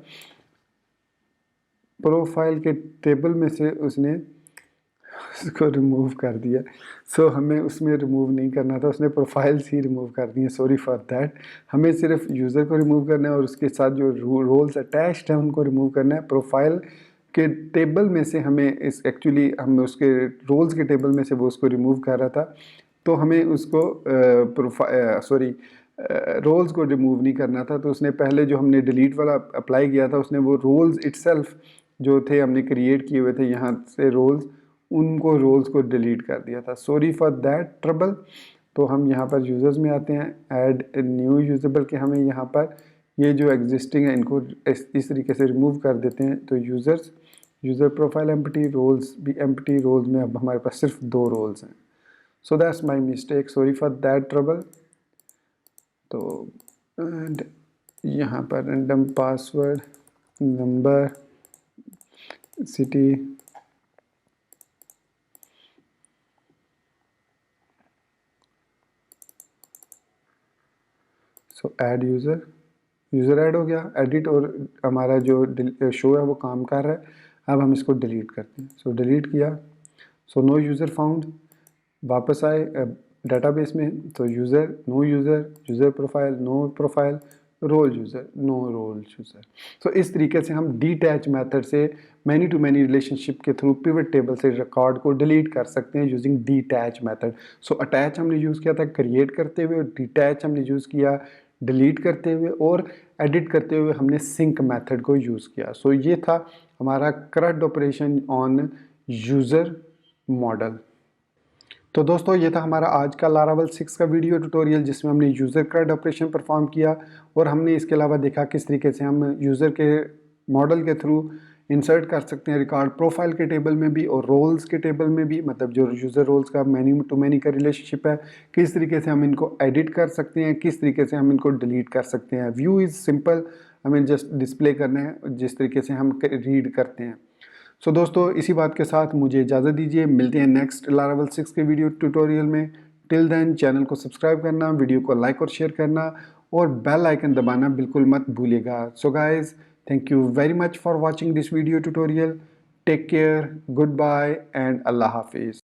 प्रोफाइल के टेबल में से उसने उसको रिमूव कर दिया। सो हमें उसमें रिमूव नहीं करना था, उसने प्रोफाइल्स ही रिमूव कर दिए, सॉरी फॉर दैट। हमें सिर्फ यूज़र को रिमूव करना है और उसके साथ जो रोल्स अटैच्ड हैं उनको रिमूव करना है। प्रोफाइल के टेबल में से हमें इस एक्चुअली हम उसके रोल्स के टेबल में से वो उसको रिमूव कर रहा था, तो हमें उसको रोल्स को रिमूव नहीं करना था। तो उसने पहले जो हमने डिलीट वाला अप्लाई किया था उसने वो रोल्स इटसेल्फ जो थे हमने क्रिएट किए हुए थे यहाँ से रोल्स, उनको रोल्स को डिलीट कर दिया था। Sorry for that trouble. तो हम यहाँ पर यूज़र्स में आते हैं, ऐड न्यू यूज़र, बल्कि हमें यहाँ पर ये जो एग्जिस्टिंग है इनको इस तरीके से रिमूव कर देते हैं। तो यूज़र प्रोफाइल एम्प्टी, रोल्स भी एम्प्टी, रोल्स में अब हमारे पास सिर्फ 2 रोल्स हैं। So that's my mistake, sorry for that trouble. तो यहाँ पर रैंडम पासवर्ड, नंबर, सिटी, सो ऐड यूज़र ऐड हो गया, एडिट, और हमारा जो शो है वो काम कर रहा है। अब हम इसको डिलीट करते हैं। सो डिलीट किया। सो नो यूज़र फाउंड, वापस आए डेटाबेस में। तो user profile, no profile, role user, no role user. So इस तरीके से हम डीटैच मेथड से मैनी टू मैनी रिलेशनशिप के थ्रू पिवट टेबल से रिकॉर्ड को डिलीट कर सकते हैं using detach method. So attach हमने यूज़ किया था क्रिएट करते हुए, और डीटैच हमने यूज़ किया डिलीट करते हुए, और एडिट करते हुए हमने सिंक मेथड को यूज़ किया। सो ये था हमारा current operation on user model. तो दोस्तों ये था हमारा आज का लारावेल 6 का वीडियो ट्यूटोरियल, जिसमें हमने यूज़र क्रेड ऑपरेशन परफॉर्म किया, और हमने इसके अलावा देखा किस तरीके से हम यूज़र के मॉडल के थ्रू इंसर्ट कर सकते हैं रिकॉर्ड प्रोफाइल के टेबल में भी और रोल्स के टेबल में भी। मतलब जो यूज़र रोल्स का मैनी टू मैनी का रिलेशनशिप है, किस तरीके से हम इनको एडिट कर सकते हैं, किस तरीके से हम इनको डिलीट कर सकते हैं। व्यू इज़ सिंपल, हमें जस्ट डिस्प्ले करने हैं जिस तरीके से हम रीड करते हैं। सो दोस्तों इसी बात के साथ मुझे इजाज़त दीजिए, मिलते हैं नेक्स्ट लारावेल 6 के वीडियो ट्यूटोरियल में। टिल देन चैनल को सब्सक्राइब करना, वीडियो को लाइक और शेयर करना, और बेल आइकन दबाना बिल्कुल मत भूलिएगा। So guys, thank you very much for watching this video tutorial. Take care, good bye and अल्लाह हाफिज़।